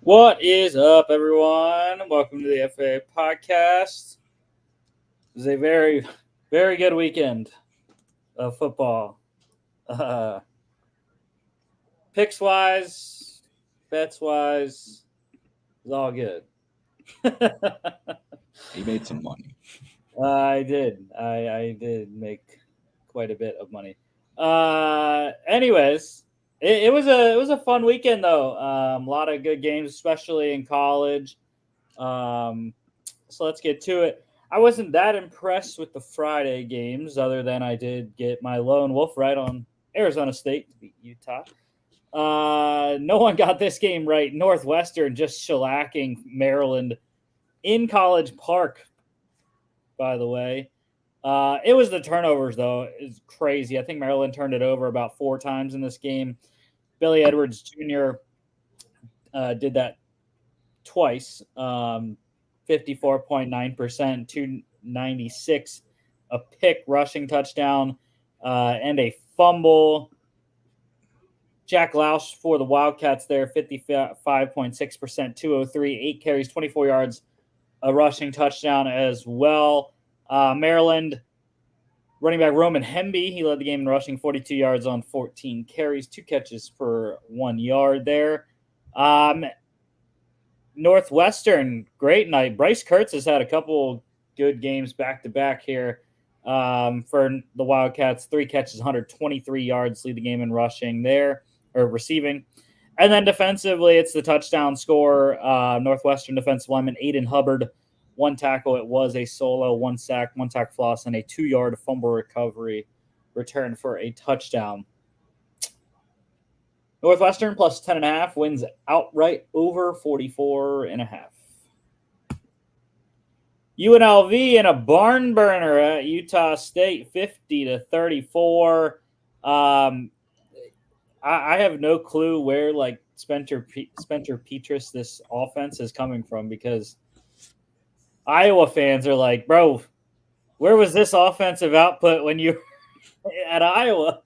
What is up, everyone? Welcome to the FAA podcast. It was a very, very good weekend of football. Uh, Picks wise, bets wise, it was all good. He made some money. I did. I did make quite a bit of money. Anyways, it was a fun weekend though. A lot of good games, especially in college. Um, so let's get to it. I wasn't that impressed with the Friday games, other than I did get my lone wolf right on Arizona State to beat Utah. No one got this game right. Northwestern just shellacking Maryland in College Park, by the way. It was the turnovers, though. It's crazy. I think Maryland turned it over about 4 times in this game. Billy Edwards Jr. Did that twice. 54.9%, 296, a pick rushing touchdown, and a fumble. Jack Lausch for the Wildcats there, 55.6%, 203, 8 carries, 24 yards, a rushing touchdown as well. Maryland running back Roman Hemby, he led the game in rushing, 42 yards on 14 carries, 2 catches for 1 yard there. Northwestern, great night. Bryce Kurtz has had a couple good games back to back here for the Wildcats. 3 catches, 123 yards, lead the game in rushing there, or receiving. And then defensively, it's the touchdown score. Northwestern defensive lineman Aiden Hubbard, 1 tackle. It was a solo, 1 sack, 1 sack floss, and a 2-yard fumble recovery return for a touchdown. Northwestern plus 10.5 wins outright over 44.5. UNLV in a barn burner at Utah State, 50-34. I have no clue where like Spencer Petras this offense is coming from, because Iowa fans are like, bro, where was this offensive output when you were at Iowa?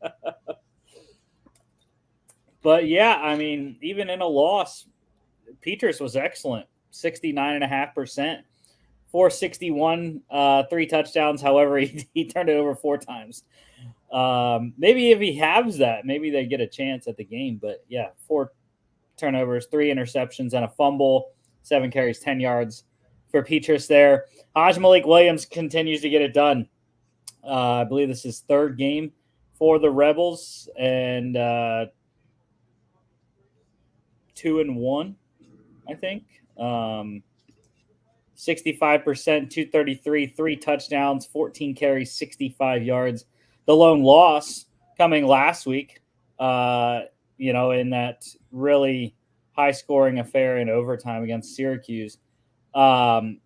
But yeah, I mean, even in a loss, Petras was excellent, 69.5%. 461, 3 touchdowns. However, he turned it over 4 times. Maybe if he halves that, maybe they get a chance at the game. But yeah, 4 turnovers, 3 interceptions, and a fumble. 7 carries, 10 yards for Petras there. Haj Malik Williams continues to get it done. I believe this is 3rd game for the Rebels, and 2-1, I think. 65%, 233, 3 touchdowns, 14 carries, 65 yards. The lone loss coming last week, in that really high scoring affair in overtime against Syracuse. UNLV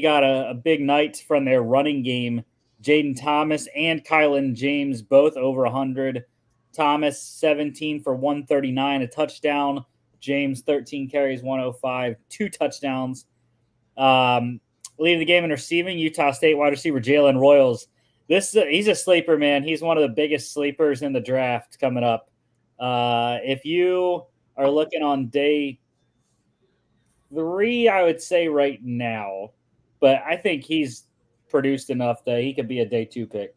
got a big night from their running game. Jaden Thomas and Kylan James both over 100. Thomas 17 for 139, a touchdown. James 13 carries, 105, 2 touchdowns. Leading the game in receiving, Utah State wide receiver Jalen Royals. He's a sleeper, man. He's one of the biggest sleepers in the draft coming up. If you are looking on day 3, I would say right now, but I think he's produced enough that he could be a day 2 pick.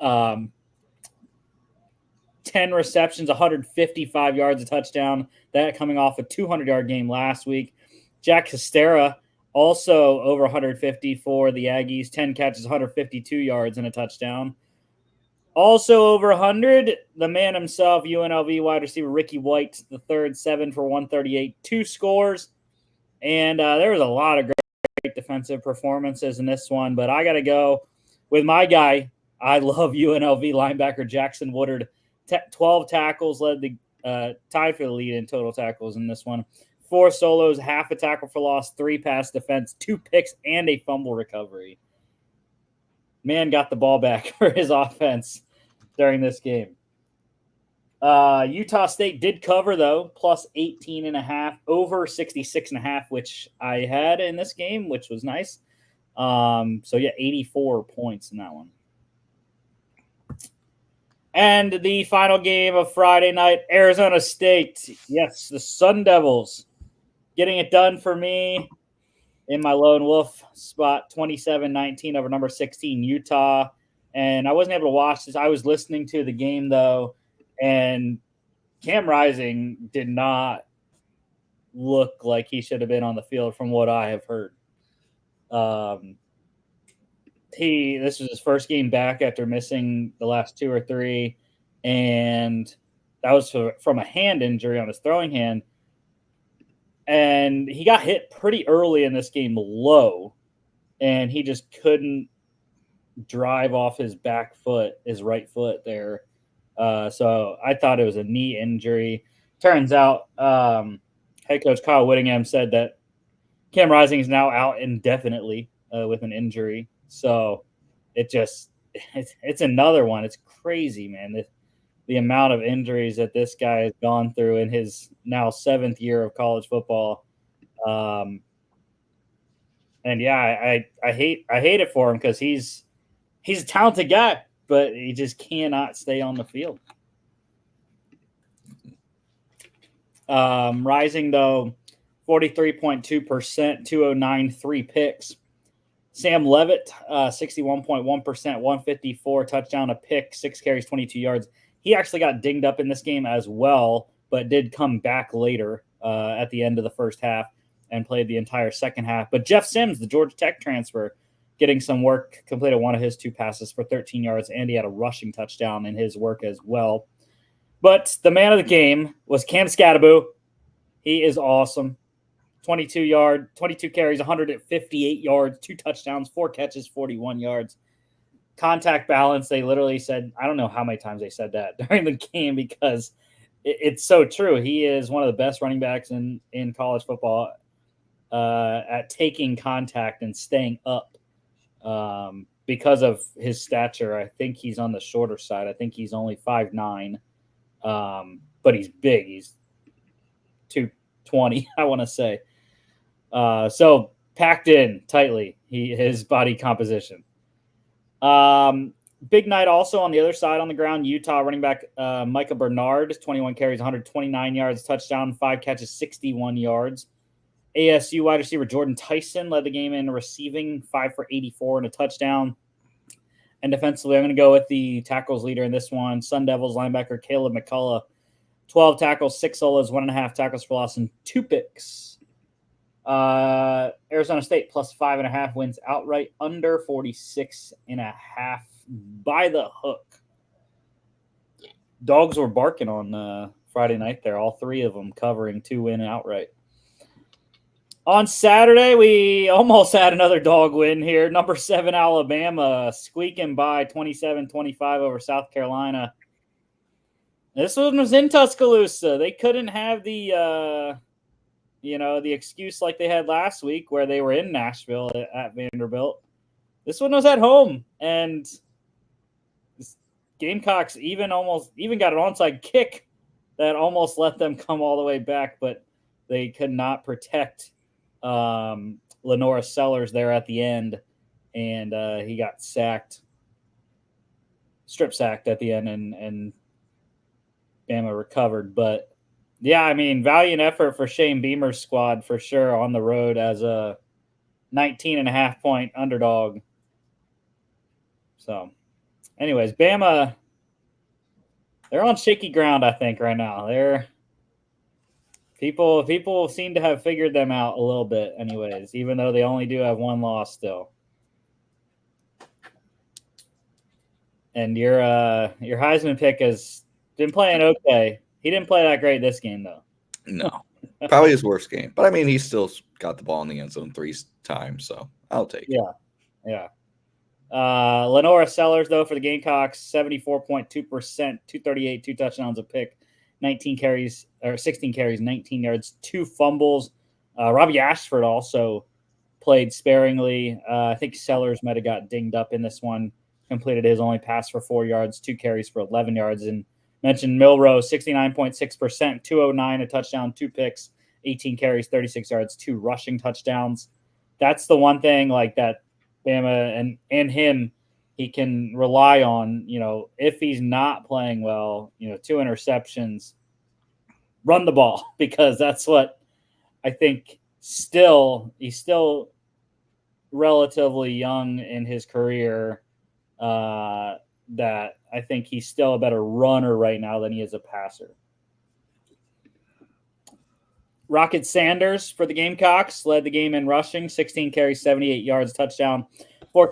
10 receptions, 155 yards, a touchdown. That coming off a 200-yard game last week. Jack Hastera also over 150 for the Aggies. 10 catches, 152 yards, and a touchdown. Also over 100, the man himself, UNLV wide receiver Ricky White, the third, 7 for 138, 2 scores. And there was a lot of great defensive performances in this one, but I got to go with my guy. I love UNLV linebacker Jackson Woodard. 12 tackles, led the tied for the lead in total tackles in this one. 4 solos, half a tackle for loss, 3 pass defense, 2 picks, and a fumble recovery. Man got the ball back for his offense during this game. Utah State did cover, though, plus 18.5, over 66.5, which I had in this game, which was nice. So, yeah, 84 points in that one. And the final game of Friday night, Arizona State. Yes, the Sun Devils getting it done for me in my lone wolf spot, 27-19 over number 16 Utah. And I wasn't able to watch this. I was listening to the game though, and Cam Rising did not look like he should have been on the field from what I have heard. This was his first game back after missing the last 2 or 3, and that was from a hand injury on his throwing hand. And he got hit pretty early in this game low, and he just couldn't drive off his back foot, his right foot there. So I thought it was a knee injury. Turns out head coach Kyle Whittingham said that Cam Rising is now out indefinitely with an injury. So it's another one. It's crazy, man. The amount of injuries that this guy has gone through in his now 7th year of college football. And yeah, I hate it for him because he's a talented guy, but he just cannot stay on the field. Rising though, 43.2%, 209, picks. Sam Levitt, 61.1%, 154, touchdown, a pick, 6 carries, 22 yards. He actually got dinged up in this game as well, but did come back later at the end of the first half and played the entire second half. But Jeff Sims, the Georgia Tech transfer, getting some work, completed one of his 2 passes for 13 yards, and he had a rushing touchdown in his work as well. But the man of the game was Cam Scattaboo. He is awesome. 22 carries, 158 yards, 2 touchdowns, 4 catches, 41 yards. Contact balance, they literally said, I don't know how many times they said that during the game because it's so true. He is one of the best running backs in college football at taking contact and staying up because of his stature. I think he's on the shorter side. I think he's only 5'9", but he's big. He's 220, I want to say. So packed in tightly, his body composition. Big night also on the other side on the ground. Utah running back Micah Bernard, 21 carries, 129 yards, touchdown, 5 catches, 61 yards. ASU wide receiver Jordan Tyson led the game in receiving, 5 for 84 and a touchdown. And defensively, I'm going to go with the tackles leader in this one, Sun Devils linebacker Caleb McCullough, 12 tackles, 6 solos, 1.5 tackles for loss, and 2 picks. Arizona State plus 5.5 wins outright, under 46.5 by the hook. Dogs were barking on Friday night there, all 3 of them covering 2 win outright. On Saturday, we almost had another dog win here. Number 7 Alabama squeaking by 27-25 over South Carolina. This one was in Tuscaloosa. They couldn't have the excuse like they had last week where they were in Nashville at Vanderbilt. This one was at home, and Gamecocks even got an onside kick that almost let them come all the way back, but they could not protect Lenora Sellers there at the end, and he got strip sacked at the end, and Bama recovered. But yeah, I mean, valiant effort for Shane Beamer's squad for sure on the road as a 19.5 point underdog. So, anyways, Bama, they're on shaky ground, I think, right now. People seem to have figured them out a little bit, anyways, even though they only do have 1 loss still. And your Heisman pick has been playing okay. He didn't play that great this game, though. No, probably his worst game. But I mean, he still got the ball in the end zone 3 times, so I'll take it. Yeah. Lenora Sellers, though, for the Gamecocks, 74.2%, 238, 2 touchdowns, a pick, 16 carries, 19 yards, 2 fumbles. Robbie Ashford also played sparingly. I think Sellers might have got dinged up in this one. Completed his only pass for 4 yards, 2 carries for 11 yards. And mentioned Milrow, 69.6%, 209, a touchdown, 2 picks, 18 carries, 36 yards, 2 rushing touchdowns. That's the one thing like that Bama and him he can rely on, if he's not playing well, 2 interceptions, run the ball, because that's what I think he's still relatively young in his career, that I think he's still a better runner right now than he is a passer. Rocket Sanders for the Gamecocks led the game in rushing, 16 carries, 78 yards, touchdown, 4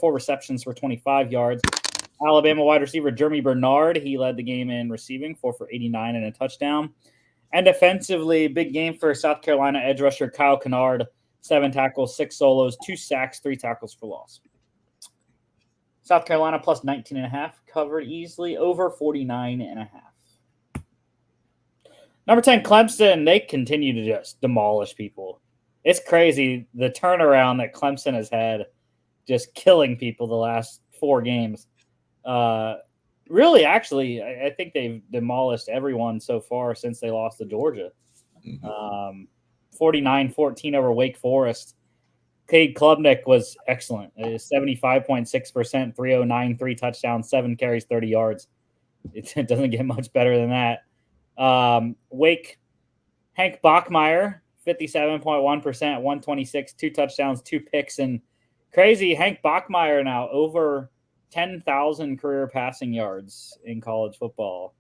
receptions for 25 yards. Alabama wide receiver Jeremy Bernard, he led the game in receiving, 4 for 89 and a touchdown. And defensively, big game for South Carolina edge rusher Kyle Kennard, 7 tackles, 6 solos, 2 sacks, 3 tackles for loss. South Carolina plus 19.5, covered easily, over 49.5. Number 10, Clemson, they continue to just demolish people. It's crazy, the turnaround that Clemson has had, just killing people the last 4 games. Really, actually, I think they've demolished everyone so far since they lost to Georgia. 49-14 over Wake Forest. Cade Klubnik was excellent. 75.6%, 309, 3 touchdowns, 7 carries, 30 yards. It doesn't get much better than that. Wake, Hank Bachmeier, 57.1%, 126, 2 touchdowns, 2 picks, and crazy. Hank Bachmeier now over 10,000 career passing yards in college football.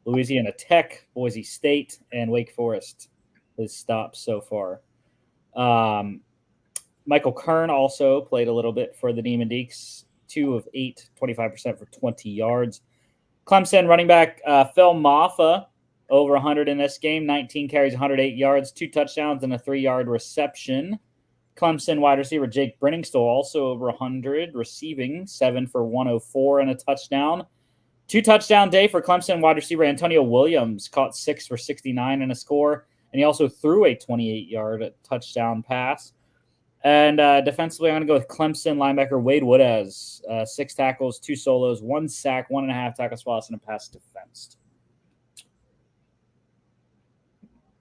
Louisiana Tech, Boise State, and Wake Forest his stops so far. Michael Kern also played a little bit for the Demon Deacs, 2 of 8, 25% for 20 yards. Clemson running back Phil Maffa, over 100 in this game, 19 carries, 108 yards, 2 touchdowns, and a 3-yard reception. Clemson wide receiver Jake Brenningstoll, also over 100, receiving, 7 for 104 and a touchdown. 2-touchdown day for Clemson wide receiver Antonio Williams, caught 6 for 69 and a score, and he also threw a 28-yard touchdown pass. And defensively, I'm going to go with Clemson linebacker Wade Woodaz, 6 tackles, 2 solos, 1 sack, 1.5 tackles for loss, and a pass defensed.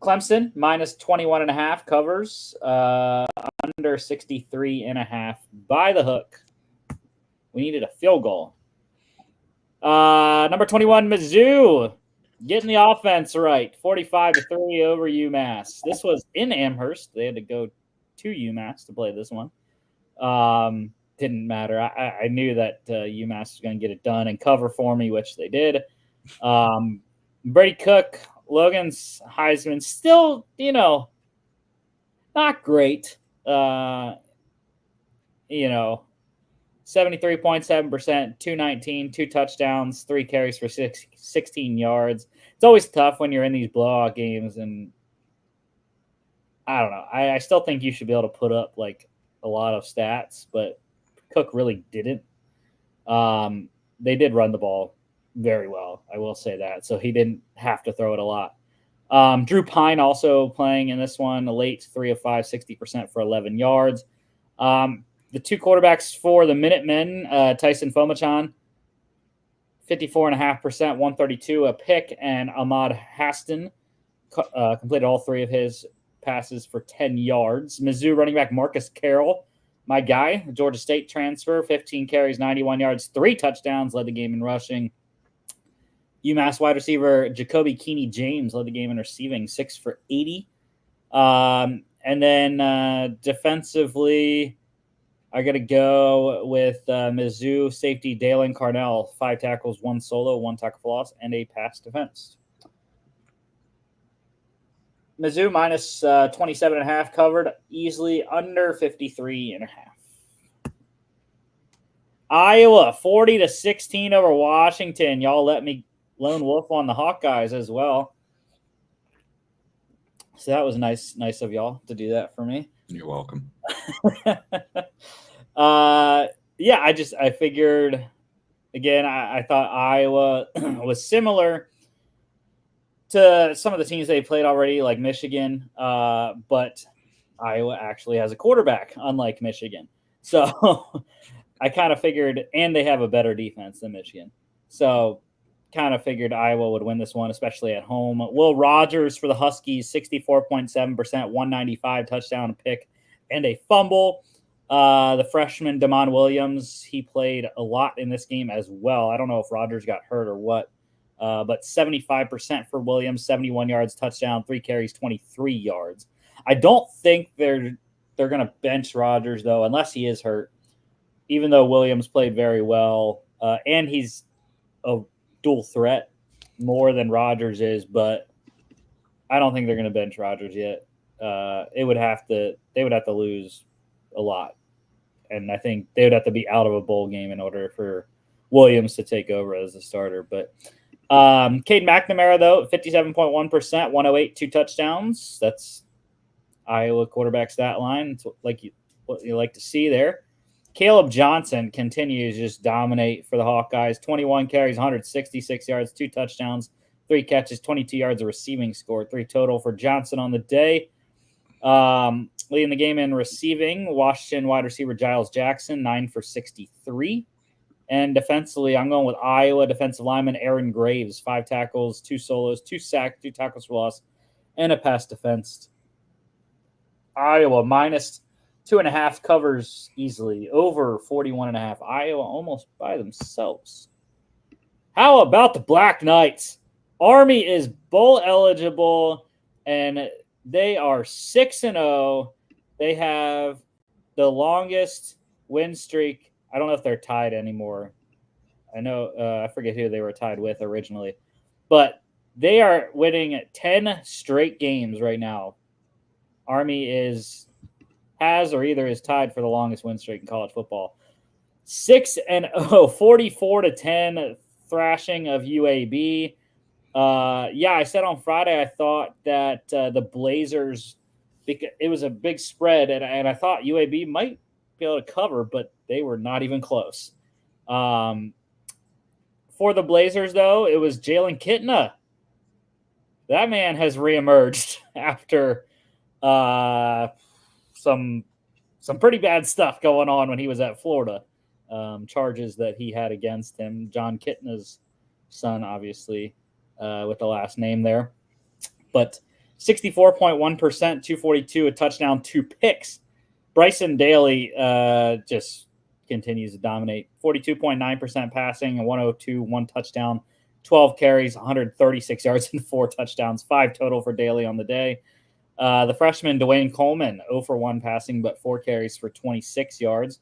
Clemson minus 21.5 covers, under 63.5 by the hook. We needed a field goal. Number 21, Mizzou, getting the offense right, 45-3 over UMass. This was in Amherst. They had to go to UMass to play this one. Didn't matter. I knew that UMass was going to get it done and cover for me, which they did. Brady Cook, Logan's Heisman, still, not great. 73.7%, 219, 2 touchdowns, 3 carries for 16 yards. It's always tough when you're in these blowout games, and I don't know. I still think you should be able to put up like a lot of stats, but Cook really didn't. They did run the ball very well, I will say that. So he didn't have to throw it a lot. Drew Pine also playing in this one, a late 3 of 5, 60% for 11 yards. The 2 quarterbacks for the Minutemen, Tyson Fomachan, 54.5%, 132, a pick, and Ahmad Haston completed all 3 of his passes for 10 yards. Mizzou running back Marcus Carroll, my guy, Georgia State transfer, 15 carries, 91 yards, 3 touchdowns, led the game in rushing. UMass wide receiver Jacoby Keeney James led the game in receiving, 6 for 80. And then defensively, I got to go with Mizzou safety Dalen Carnell, 5 tackles, 1 solo, 1 tackle for loss, and a pass defense. Mizzou minus 27.5 covered, easily under 53.5. Iowa 40-16 over Washington. Y'all let me lone wolf on the Hawkeyes as well. So that was nice of y'all to do that for me. You're welcome. Yeah, I figured, again, I thought Iowa was similar to some of the teams they played already, like Michigan, but Iowa actually has a quarterback, unlike Michigan. So I kind of figured, and they have a better defense than Michigan. So kind of figured Iowa would win this one, especially at home. Will Rogers for the Huskies, 64.7%, 195, touchdown, a pick, and a fumble. The freshman Damon Williams, he played a lot in this game as well. I don't know if Rodgers got hurt or what, but 75% for Williams, 71 yards, touchdown, 3 carries, 23 yards. I don't think they're going to bench Rodgers, though, unless he is hurt, even though Williams played very well. And he's a dual threat more than Rodgers is, but I don't think they're going to bench Rodgers yet. They would have to lose a lot. And I think they would have to be out of a bowl game in order for Williams to take over as a starter. But Cade McNamara, though, 57.1%, 108, 2 touchdowns. That's Iowa quarterback stat line. It's what you like to see there. Caleb Johnson continues to just dominate for the Hawkeyes. 21 carries, 166 yards, 2 touchdowns, 3 catches, 22 yards of receiving score, 3 total for Johnson on the day. Leading the game in receiving, Washington wide receiver Giles Jackson, 9 for 63. And defensively, I'm going with Iowa defensive lineman Aaron Graves, 5 tackles, 2 solos, 2 sacks, 2 tackles for loss, and a pass defense. Iowa minus 2.5 covers easily, over 41.5. Iowa almost by themselves. How about the Black Knights? Army is bowl eligible, and they are 6-0. They have the longest win streak. I don't know if they're tied anymore. I know I forget who they were tied with originally, but they are winning 10 straight games right now. Army is tied for the longest win streak in college football. 6-0, 44-10 thrashing of UAB. I said on Friday I thought that the Blazers, it was a big spread, and I thought UAB might be able to cover, but they were not even close. For the Blazers, though, it was Jalen Kitna. That man has reemerged after some pretty bad stuff going on when he was at Florida. Charges that he had against him. John Kitna's son, obviously, with the last name there. But 64.1%, 242, a touchdown, 2 picks. Bryson Daly just continues to dominate. 42.9% passing, 102, 1 touchdown, 12 carries, 136 yards, and 4 touchdowns, 5 total for Daly on the day. The freshman Dwayne Coleman, 0 for 1 passing, but 4 carries for 26 yards.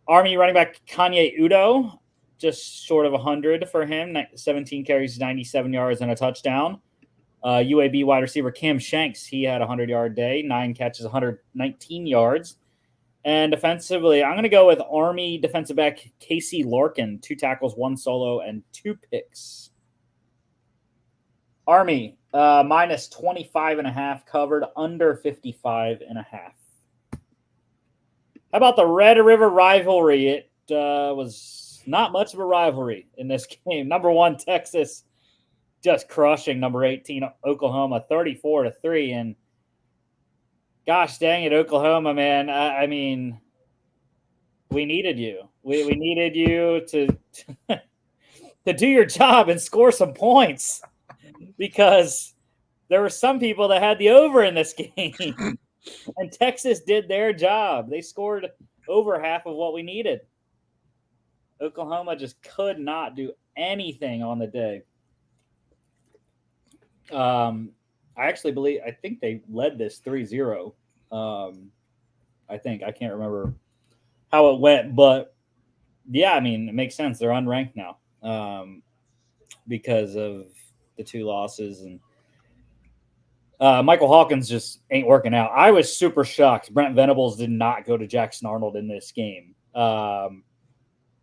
Army running back Kanye Udo, just short of 100 for him, 17 carries, 97 yards, and a touchdown. UAB wide receiver Cam Shanks, he had a 100-yard day, 9 catches, 119 yards. And defensively, I'm going to go with Army defensive back Casey Larkin, 2 tackles, 1 solo, and 2 picks. Army, minus 25.5 covered, under 55.5. How about the Red River rivalry? It was not much of a rivalry in this game. Number 1, Texas, just crushing number 18, Oklahoma, 34-3. And gosh dang it, Oklahoma, man. I mean, we needed you. We needed you to do your job and score some points, because there were some people that had the over in this game. And Texas did their job. They scored over half of what we needed. Oklahoma just could not do anything on the day. I think they led this 3-0. I can't remember how it went, but yeah, I mean, it makes sense. They're unranked now because of the 2 losses, and Michael Hawkins just ain't working out. I was super shocked. Brent Venables did not go to Jackson Arnold in this game.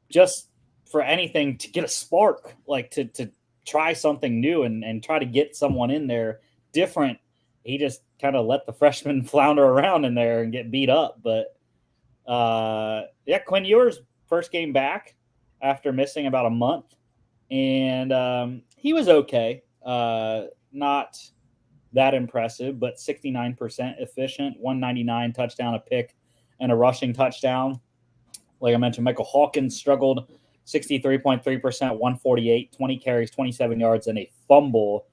Just for anything to get a spark, like to try something new and try to get someone in there different. He just kind of let the freshman flounder around in there and get beat up. But Quinn Ewers' first game back after missing about a month, and he was okay. Not that impressive, but 69% efficient, 199 touchdown, a pick, and a rushing touchdown. Like I mentioned, Michael Hawkins struggled, 63.3%, 148, 20 carries, 27 yards, and a fumble.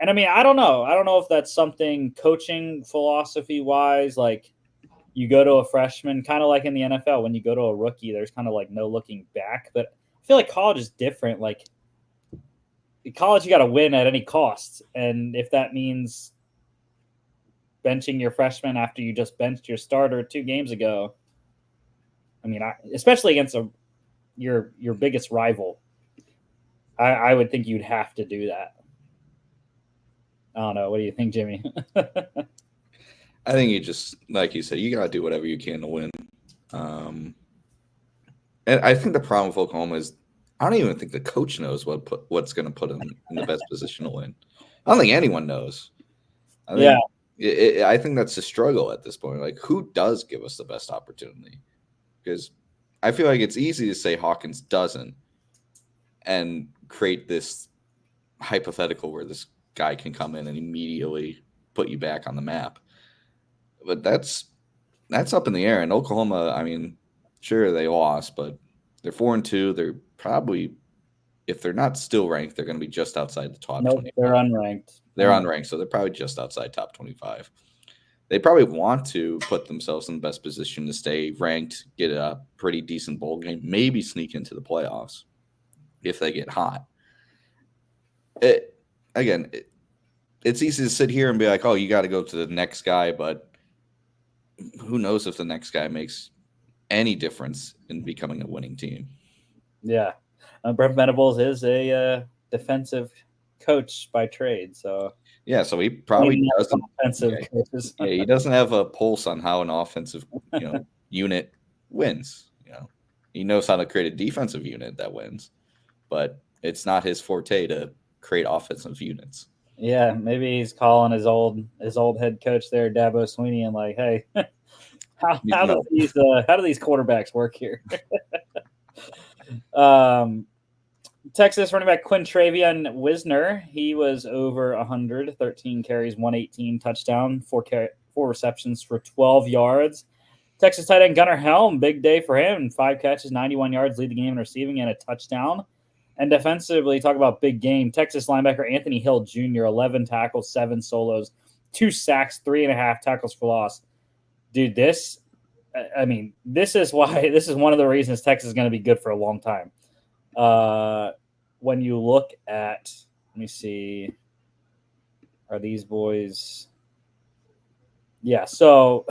And I mean, I don't know if that's something coaching philosophy wise, like you go to a freshman, kind of like in the NFL, when you go to a rookie, there's kind of like no looking back. But I feel like college is different. Like in college, you got to win at any cost. And if that means benching your freshman after you just benched your starter 2 games ago, I mean, especially against your biggest rival, I would think you'd have to do that. I don't know. What do you think, Jimmy? I think you just, like you said, you got to do whatever you can to win. And I think the problem with Oklahoma is I don't even think the coach knows what's going to put him in the best position to win. I don't think anyone knows. I think that's the struggle at this point. Like, who does give us the best opportunity? Because I feel like it's easy to say Hawkins doesn't and create this hypothetical where this guy can come in and immediately put you back on the map. But that's up in the air. And Oklahoma, I mean, sure, they lost, but they're 4-2. They're probably, if they're not still ranked, they're going to be just outside the top 25. They're unranked. They're unranked, so they're probably just outside top 25. They probably want to put themselves in the best position to stay ranked, get a pretty decent bowl game, maybe sneak into the playoffs if they get hot. It's easy to sit here and be like, oh, you got to go to the next guy, but who knows if the next guy makes any difference in becoming a winning team. Yeah. Brent Venables is a defensive coach by trade, so so he probably doesn't. Offensive coaches. He doesn't have a pulse on how an offensive unit wins. He knows how to create a defensive unit that wins, but it's not his forte to create offensive units. Yeah, maybe he's calling his old head coach there, Dabo Sweeney, and like, hey, how do these quarterbacks work here? Texas running back Quintravion Wisner, he was over 100, 13 carries, 118, touchdown, 4 receptions for 12 yards. Texas tight end Gunnar Helm, big day for him, 5 catches, 91 yards, lead the game in receiving and a touchdown. And defensively, talk about big game. Texas linebacker Anthony Hill Jr., 11 tackles, 7 solos, 2 sacks, 3.5 tackles for loss. Dude, this is one of the reasons Texas is going to be good for a long time. When you look at, let me see, are these boys? Yeah, so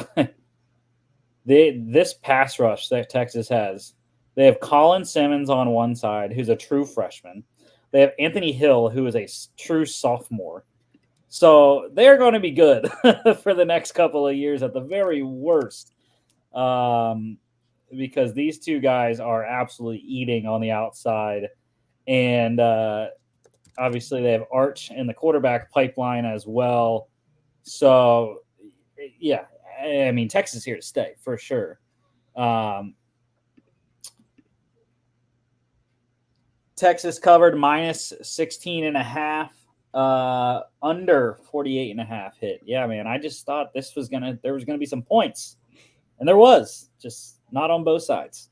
this pass rush that Texas has, they have Colin Simmons on one side, who's a true freshman. They have Anthony Hill, who is a true sophomore. So they're going to be good for the next couple of years at the very worst. Because these two guys are absolutely eating on the outside. And obviously they have Arch in the quarterback pipeline as well. So, yeah, I mean, Texas is here to stay for sure. Texas covered minus 16.5, under 48.5 hit. Yeah, man, I just thought there was going to be some points. And there was, just not on both sides.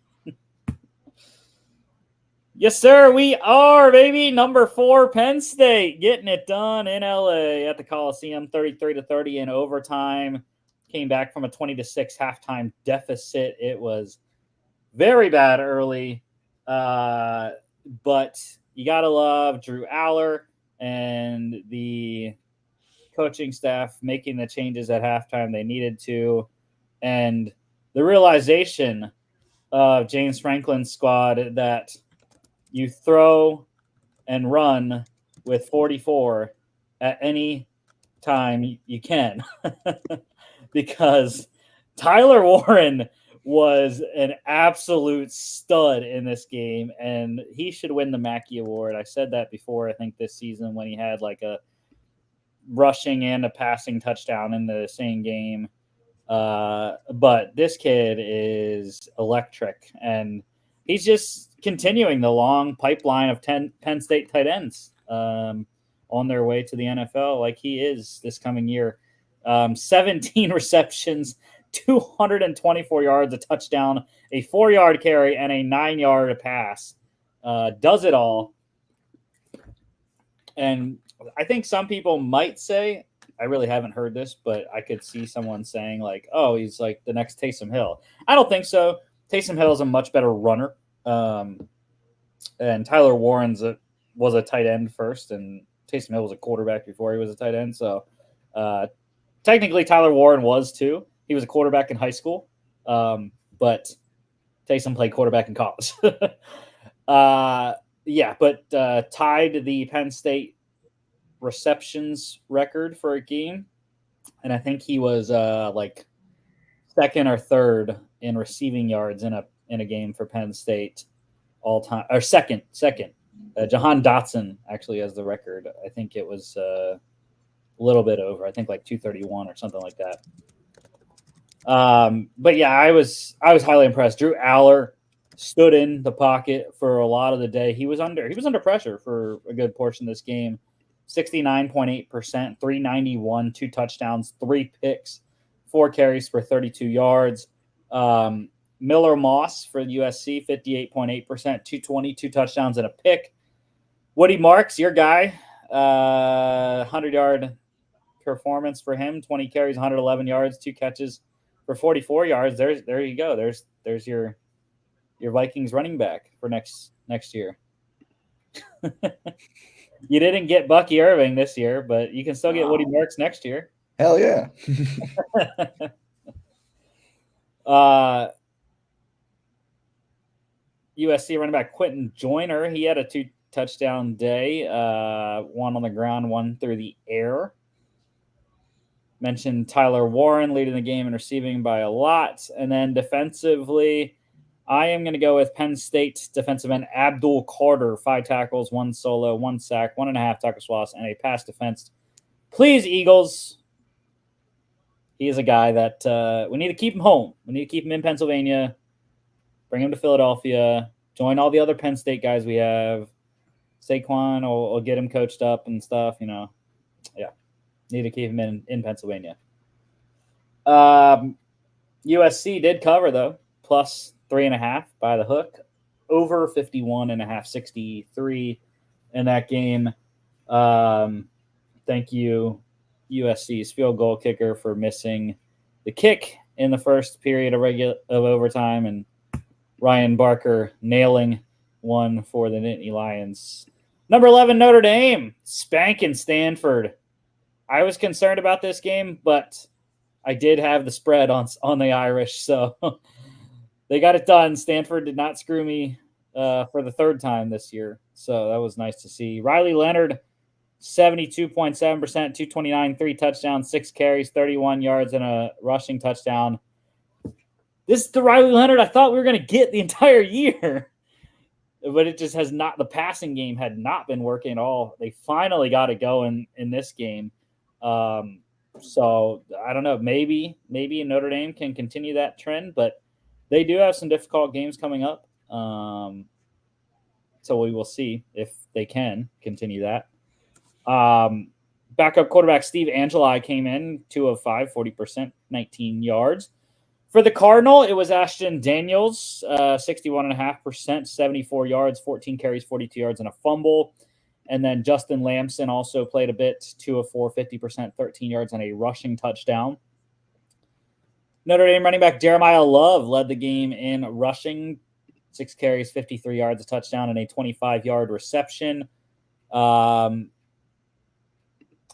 Yes, sir, we are, baby. Number 4, Penn State, getting it done in LA at the Coliseum, 33-30 in overtime. Came back from a 20-6 halftime deficit. It was very bad early, but you got to love Drew Aller and the coaching staff making the changes at halftime they needed to. And the realization of James Franklin's squad that you throw and run with 44 at any time you can. Because Tyler Warren was an absolute stud in this game, and he should win the Mackey Award. I said that before, I think, this season when he had like a rushing and a passing touchdown in the same game. But this kid is electric, and he's just continuing the long pipeline of 10 Penn State tight ends on their way to the NFL like he is this coming year. 17 receptions, 224 yards, a touchdown, a 4-yard carry, and a 9-yard pass. Does it all. And I think some people might say I really haven't heard this, but I could see someone saying like, "Oh, he's like the next Taysom Hill." I don't think so. Taysom Hill is a much better runner, and Tyler was a tight end first, and Taysom Hill was a quarterback before he was a tight end. So uh, technically, Tyler Warren was too. He was a quarterback in high school, but Taysom played quarterback in college. Yeah, but tied the Penn State receptions record for a game, and I think he was like second or third in receiving yards in a game for Penn State all time, or second. Jahan Dotson actually has the record. I think it was a little bit over. I think like 231 or something like that. But yeah, I was highly impressed. Drew Aller stood in the pocket for a lot of the day. He was under pressure for a good portion of this game. 69.8%, 391, 2 touchdowns, 3 picks, 4 carries for 32 yards. Miller Moss for USC, 58.8%, 220, 2 touchdowns and a pick. Woody Marks, your guy, 100-yard performance for him, 20 carries, 111 yards, 2 catches for 44 yards. There you go. There's your Vikings running back for next year. You didn't get Bucky Irving this year, but you can still get Woody Marks next year. Hell yeah. USC running back Quentin Joyner, he had a 2-touchdown day, one on the ground, one through the air. Mentioned Tyler Warren leading the game and receiving by a lot. And then defensively, I am going to go with Penn State defensive end Abdul Carter, 5 tackles, 1 solo, 1 sack, 1.5 tackles for loss, and a pass defense. Please, Eagles. He is a guy that we need to keep him home. We need to keep him in Pennsylvania, bring him to Philadelphia, join all the other Penn State guys we have. Saquon will get him coached up and stuff, Yeah, need to keep him in Pennsylvania. USC did cover, though, plus 3.5 by the hook, over 51.5, 63 in that game. Thank you, USC's field goal kicker, for missing the kick in the first period of overtime, and Ryan Barker nailing one for the Nittany Lions. Number 11, Notre Dame, spanking Stanford. I was concerned about this game, but I did have the spread on the Irish, so they got it done. Stanford did not screw me for the 3rd time this year, so that was nice to see. Riley Leonard, 72.7%, 229, 3 touchdowns, 6 carries, 31 yards, and a rushing touchdown. This is the Riley Leonard I thought we were going to get the entire year, but it just has not. The passing game had not been working at all. They finally got it going in this game. So I don't know. Maybe Notre Dame can continue that trend, but they do have some difficult games coming up. So we will see if they can continue that. Backup quarterback Steve Angeli came in 2 of 5, 40%, 19 yards. For the Cardinal, it was Ashton Daniels, 61.5%, 74 yards, 14 carries, 42 yards, and a fumble. And then Justin Lamson also played a bit, 2 of 4, 50%, 13 yards, and a rushing touchdown. Notre Dame running back Jeremiah Love led the game in rushing, 6 carries, 53 yards, a touchdown, and a 25-yard reception. Notre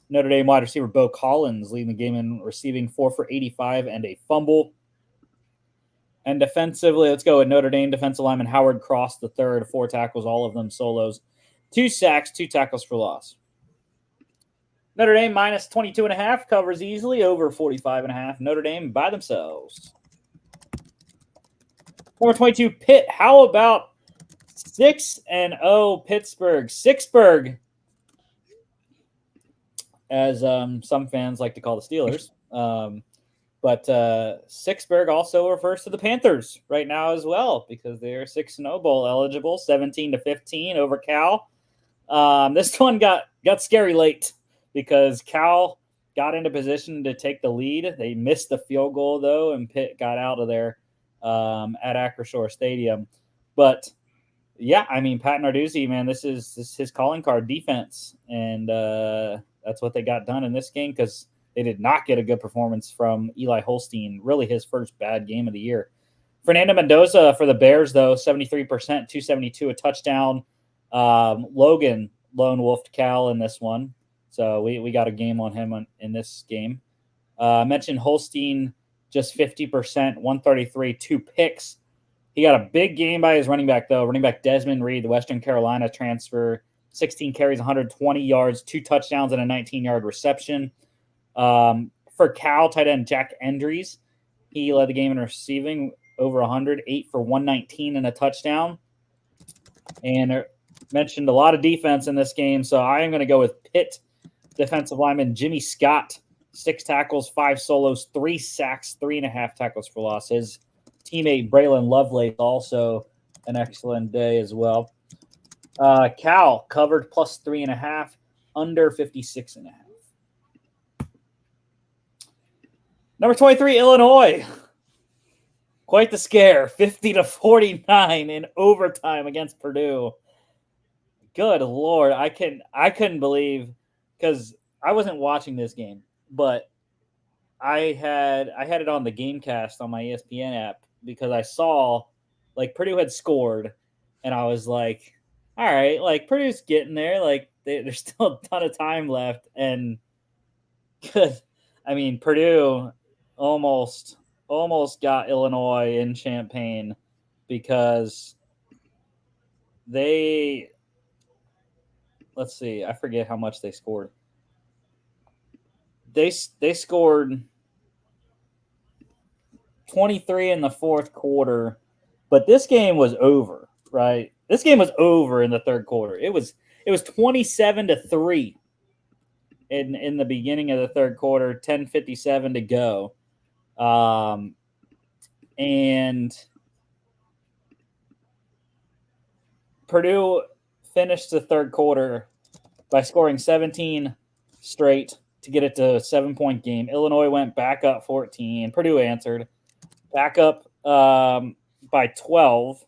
Dame wide receiver Bo Collins leading the game in receiving, 4 for 85 and a fumble. And defensively, let's go with Notre Dame defensive lineman Howard Cross III, 4 tackles, all of them solos, 2 sacks, 2 tackles for loss. Notre Dame minus 22.5 covers easily, over 45.5. Notre Dame by themselves. Number 22, Pitt. How about 6-0 Pittsburgh? Sixburg, as some fans like to call the Steelers. But Sixburg also refers to the Panthers right now as well, because they're 6-0 bowl eligible, 17-15 over Cal. This one got scary late because Cal got into position to take the lead. They missed the field goal, though, and Pitt got out of there at Acrisure Stadium. But, yeah, I mean, Pat Narduzzi, man, this is his calling card, defense. And that's what they got done in this game because they did not get a good performance from Eli Holstein, really his first bad game of the year. Fernando Mendoza for the Bears, though, 73%, 272, a touchdown. Logan lone wolfed Cal in this one. So we got a game on him in this game. I mentioned Holstein, just 50%, 133, 2 picks. He got a big game by his running back, though. Running back Desmond Reed, the Western Carolina transfer, 16 carries, 120 yards, 2 touchdowns, and a 19-yard reception. For Cal, tight end Jack Endries, he led the game in receiving, over 100, 8 for 119 and a touchdown. And mentioned a lot of defense in this game, so I am going to go with Pitt defensive lineman Jimmy Scott, 6 tackles, 5 solos, 3 sacks, 3.5 tackles for loss. His teammate Braylon Lovelace also an excellent day as well. Cal covered plus 3.5, under 56.5. Number 23, Illinois. Quite the scare, 50-49 in overtime against Purdue. Good Lord, I couldn't believe, because I wasn't watching this game, but I had it on the Gamecast on my ESPN app because I saw like Purdue had scored, and I was like, all right, like Purdue's getting there, like there's still a ton of time left, and I mean Purdue almost got Illinois in Champaign because let's see, I forget how much they scored. They scored 23 in the fourth quarter, but this game was over, right? This game was over in the third quarter. It was 27-3 in the beginning of the third quarter, 10:57 to go. And Purdue finished the third quarter by scoring 17 straight to get it to a 7-point game. Illinois went back up 14. Purdue answered back up by 12.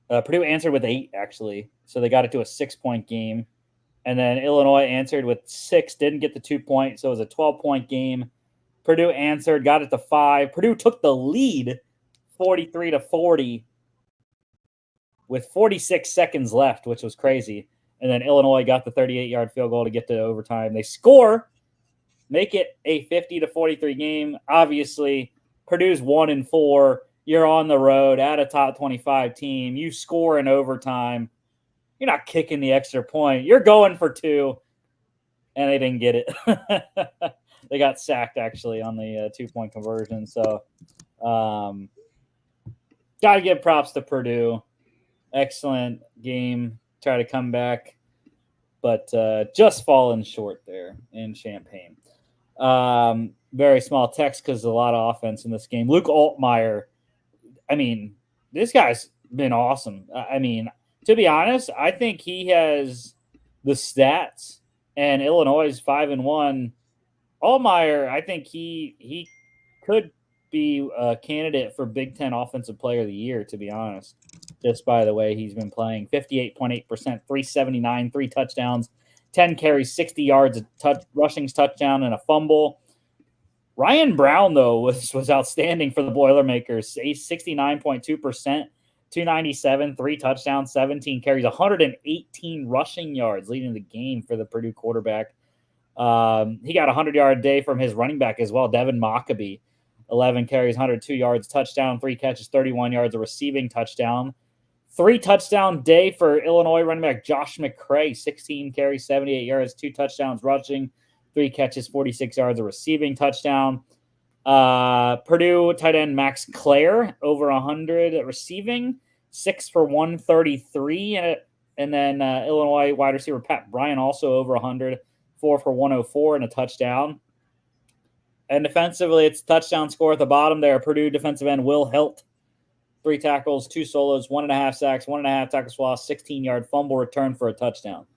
Purdue answered with 8, actually. So they got it to a 6-point game. And then Illinois answered with 6, didn't get the 2 points. So it was a 12-point game. Purdue answered, got it to 5. Purdue took the lead 43-40 with 46 seconds left, which was crazy. And then Illinois got the 38-yard field goal to get to overtime. They score, make it a 50-43 game. Obviously, Purdue's 1-4. You're on the road at a top 25 team. You score in overtime. You're not kicking the extra point. You're going for 2, and they didn't get it. They got sacked, actually, on the 2-point conversion. So, got to give props to Purdue. Excellent game. Try to come back, but just falling short there in Champaign. Very small text because a lot of offense in this game. Luke Altmaier, I mean, this guy's been awesome. I mean, to be honest, I think he has the stats, and Illinois is 5-1. Altmaier, I think he could be a candidate for Big Ten Offensive Player of the Year, to be honest, just by the way he's been playing. 58.8%, 379, 3 touchdowns, 10 carries, 60 yards, rushing's touchdown, and a fumble. Ryan Brown, though, was outstanding for the Boilermakers. 69.2%, 297, 3 touchdowns, 17 carries, 118 rushing yards, leading the game for the Purdue quarterback. He got a 100-yard day from his running back as well, Devin Mockabee. 11 carries, 102 yards, touchdown, 3 catches, 31 yards, a receiving touchdown. 3-touchdown day for Illinois running back Josh McCray, 16 carries, 78 yards, 2 touchdowns rushing, 3 catches, 46 yards, a receiving touchdown. Purdue tight end Max Clare, over 100 receiving, 6 for 133. And then Illinois wide receiver Pat Bryant, also over 100, 4 for 104 and a touchdown. And defensively, it's a touchdown score at the bottom there. Purdue defensive end Will Helt, 3 tackles, 2 solos, 1.5 sacks, 1.5 tackles for loss, 16-yard fumble return for a touchdown.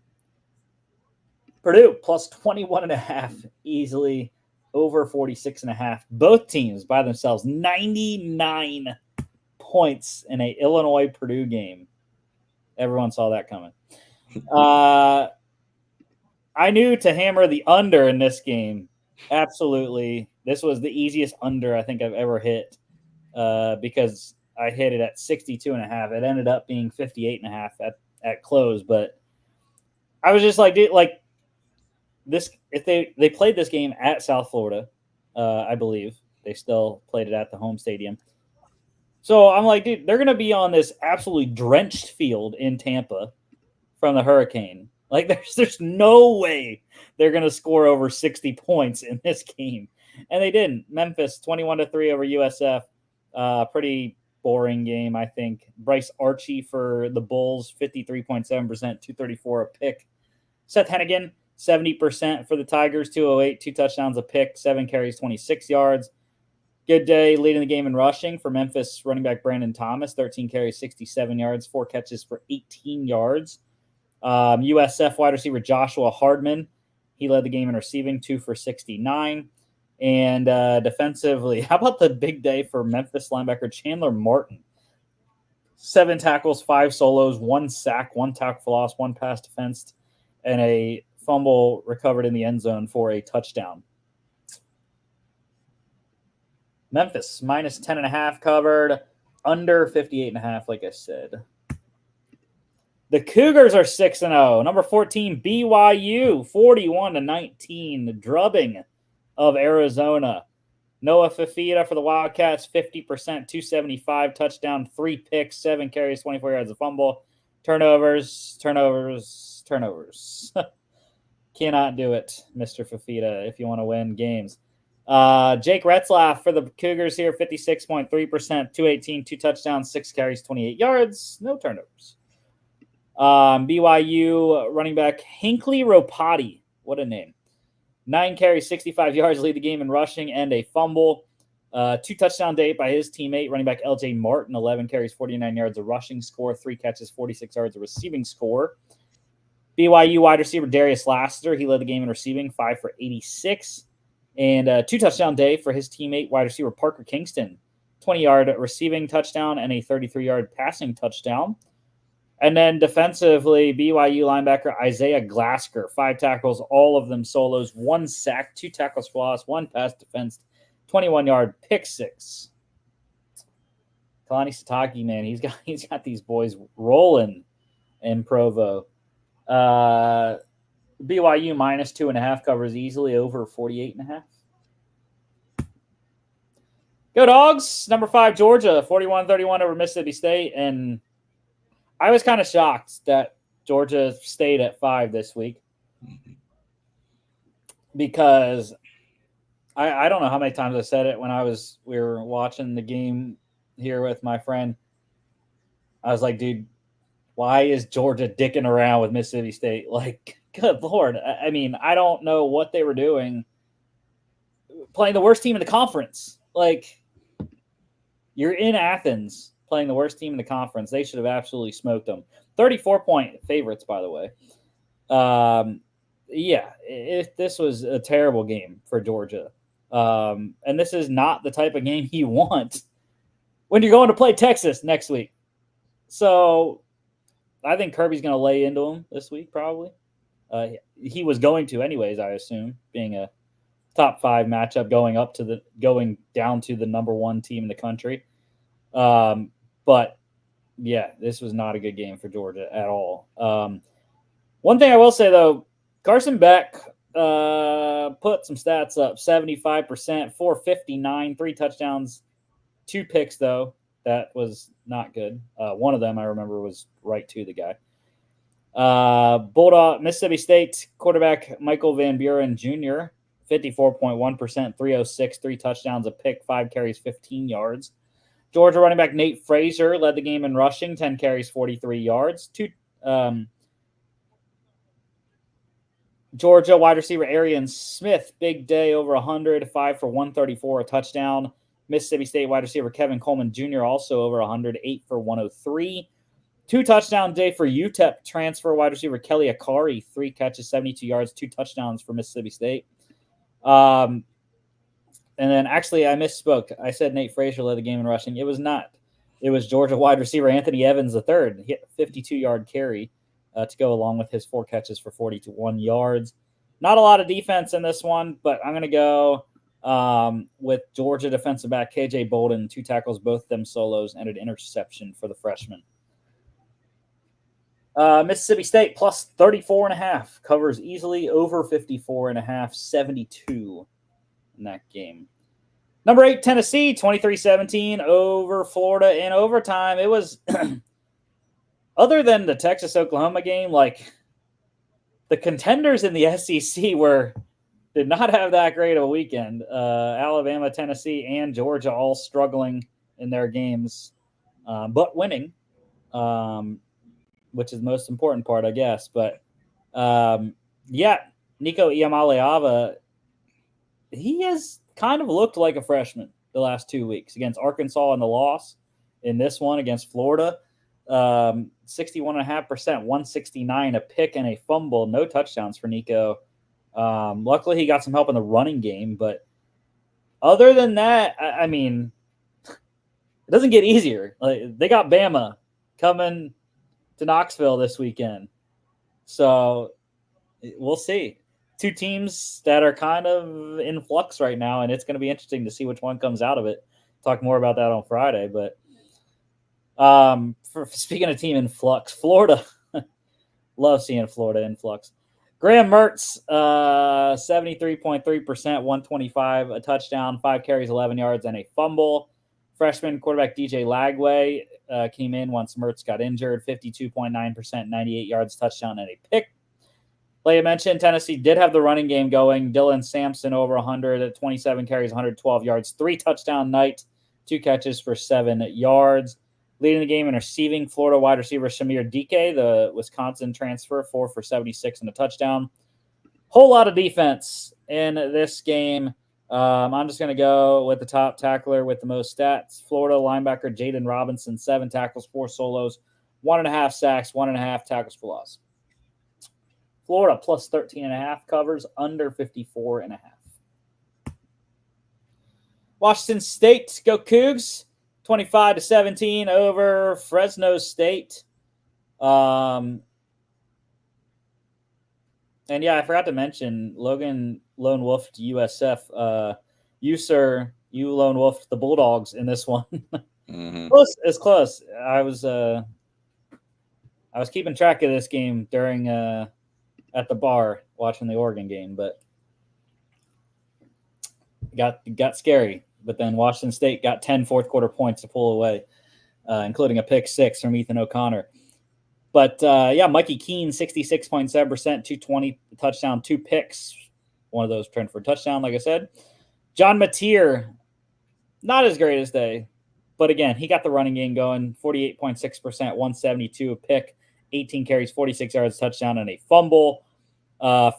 Purdue plus 21.5, easily over 46.5. Both teams by themselves, 99 points in a Illinois-Purdue game. Everyone saw that coming. I knew to hammer the under in this game. Absolutely. This was the easiest under I think I've ever hit because I hit it at 62.5. It ended up being 58.5 at close, but I was just like, dude, like this. If they played this game at South Florida, I believe they still played it at the home stadium. So I'm like, dude, they're gonna be on this absolutely drenched field in Tampa from the hurricane. Like, there's no way they're gonna score over 60 points in this game, and they didn't. Memphis 21-3 over USF. Pretty boring game, I think. Bryce Archie for the Bulls, 53.7%, 234 a pick. Seth Hennigan, 70% for the Tigers, 208, 2 touchdowns a pick, 7 carries, 26 yards. Good day leading the game in rushing for Memphis running back Brandon Thomas, 13 carries, 67 yards, 4 catches for 18 yards. USF wide receiver Joshua Hardman, he led the game in receiving, 2 for 69. And defensively, how about the big day for Memphis linebacker Chandler Martin? 7 tackles, 5 solos, 1 sack, 1 tackle for loss, 1 pass defensed, and a fumble recovered in the end zone for a touchdown. Memphis minus 10.5 covered, under 58.5, like I said. The Cougars are 6-0. Number 14, BYU, 41-19, drubbing of Arizona. Noah Fafita for the Wildcats, 50%, 275, touchdown, 3 picks, 7 carries, 24 yards, a fumble. Turnovers. Cannot do it, Mr. Fafita, if you want to win games. Jake Retzlaff for the Cougars here, 56.3%, 218, 2 touchdowns, 6 carries, 28 yards, no turnovers. BYU running back Hinkley Ropati, what a name. 9 carries, 65 yards, lead the game in rushing and a fumble. 2 touchdown day by his teammate, running back LJ Martin, 11 carries, 49 yards, a rushing score, 3 catches, 46 yards, a receiving score. BYU wide receiver Darius Lassiter, he led the game in receiving, 5 for 86. And 2 touchdown day for his teammate, wide receiver Parker Kingston, 20-yard receiving touchdown and a 33-yard passing touchdown. And then defensively, BYU linebacker Isaiah Glasker, 5 tackles, all of them solos, 1 sack, 2 tackles for loss, 1 pass defense, 21-yard pick 6. Kalani Sitake, man, he's got these boys rolling in Provo. BYU minus 2.5 covers easily over 48.5. Go Dogs. Number 5, Georgia, 41-31 over Mississippi State. And I was kind of shocked that Georgia stayed at 5 this week because I don't know how many times I said it when we were watching the game here with my friend. I was like, dude, why is Georgia dicking around with Mississippi State? Like, good Lord. I mean, I don't know what they were doing playing the worst team in the conference. Like, you're in Athens playing the worst team in the conference. They should have absolutely smoked them. 34-point favorites, by the way. This was a terrible game for Georgia. And this is not the type of game you want when you're going to play Texas next week. So I think Kirby's going to lay into him this week, probably. He was going to anyways, I assume, being a top 5 matchup going down to the number 1 team in the country. But yeah, this was not a good game for Georgia at all. One thing I will say though, Carson Beck put some stats up: 75%, 459, 3 touchdowns, 2 picks though. That was not good. One of them I remember was right to the guy. Bulldog Mississippi State quarterback Michael Van Buren Jr., 54.1%, 306, 3 touchdowns, a pick, 5 carries, 15 yards. Georgia running back Nate Frazier led the game in rushing, 10 carries, 43 yards. Georgia wide receiver Arian Smith, big day, over 100, 5 for 134, a touchdown. Mississippi State wide receiver Kevin Coleman Jr. also over 100, 8 for 103. 2 touchdown day for UTEP transfer wide receiver Kelly Akari, 3 catches, 72 yards, 2 touchdowns for Mississippi State. And then actually I misspoke. I said Nate Frazier led the game in rushing. It was not. It was Georgia wide receiver Anthony Evans III. He hit a 52-yard carry to go along with his 4 catches for 41 yards. Not a lot of defense in this one, but I'm going to go with Georgia defensive back KJ Bolden, 2 tackles, both of them solos, and an interception for the freshman. Mississippi State plus 34.5 covers easily over 54.5, 72 in that game. Number 8, Tennessee, 23-17 over Florida in overtime. It was, other than the Texas-Oklahoma game, like the contenders in the SEC did not have that great of a weekend. Alabama, Tennessee, and Georgia all struggling in their games, but winning, which is the most important part, I guess. But, Nico Iamaleava, he has kind of looked like a freshman the last 2 weeks against Arkansas in the loss, in this one against Florida. 61.5%, 169, a pick and a fumble, no touchdowns for Nico. Luckily, he got some help in the running game, but other than that, I mean, it doesn't get easier. Like, they got Bama coming to Knoxville this weekend, so we'll see. 2 teams that are kind of in flux right now, and it's going to be interesting to see which one comes out of it. Talk more about that on Friday, but speaking of team in flux, Florida, love seeing Florida in flux. Graham Mertz, 73.3%, 125, a touchdown, 5 carries, 11 yards, and a fumble. Freshman quarterback DJ Lagway came in once Mertz got injured, 52.9%, 98 yards, touchdown, and a pick. Like I mentioned, Tennessee did have the running game going. Dylan Sampson over 100 at 27 carries, 112 yards, 3 touchdown night, 2 catches for 7 yards. Leading the game in receiving, Florida wide receiver Shamir Dike, the Wisconsin transfer, 4 for 76 and a touchdown. Whole lot of defense in this game. I'm just going to go with the top tackler with the most stats. Florida linebacker Jaden Robinson, 7 tackles, 4 solos, 1.5 sacks, 1.5 tackles for loss. Florida plus 13.5 covers under 54.5. Washington State, go Cougs, 25-17 over Fresno State. And yeah, I forgot to mention Logan Lone Wolf to USF. You Lone Wolf the Bulldogs in this one. Mm-hmm. Close. It's close. I was keeping track of this game during at the bar watching the Oregon game, but it got scary. But then Washington State got 10 fourth quarter points to pull away, including a pick 6 from Ethan O'Connor. But Mikey Keene, 66.7%, 220 touchdown, 2 picks. One of those turned for a touchdown, like I said. John Mateer, not as great as they, but again, he got the running game going, 48.6%, 172, a pick, 18 carries, 46 yards, touchdown, and a fumble.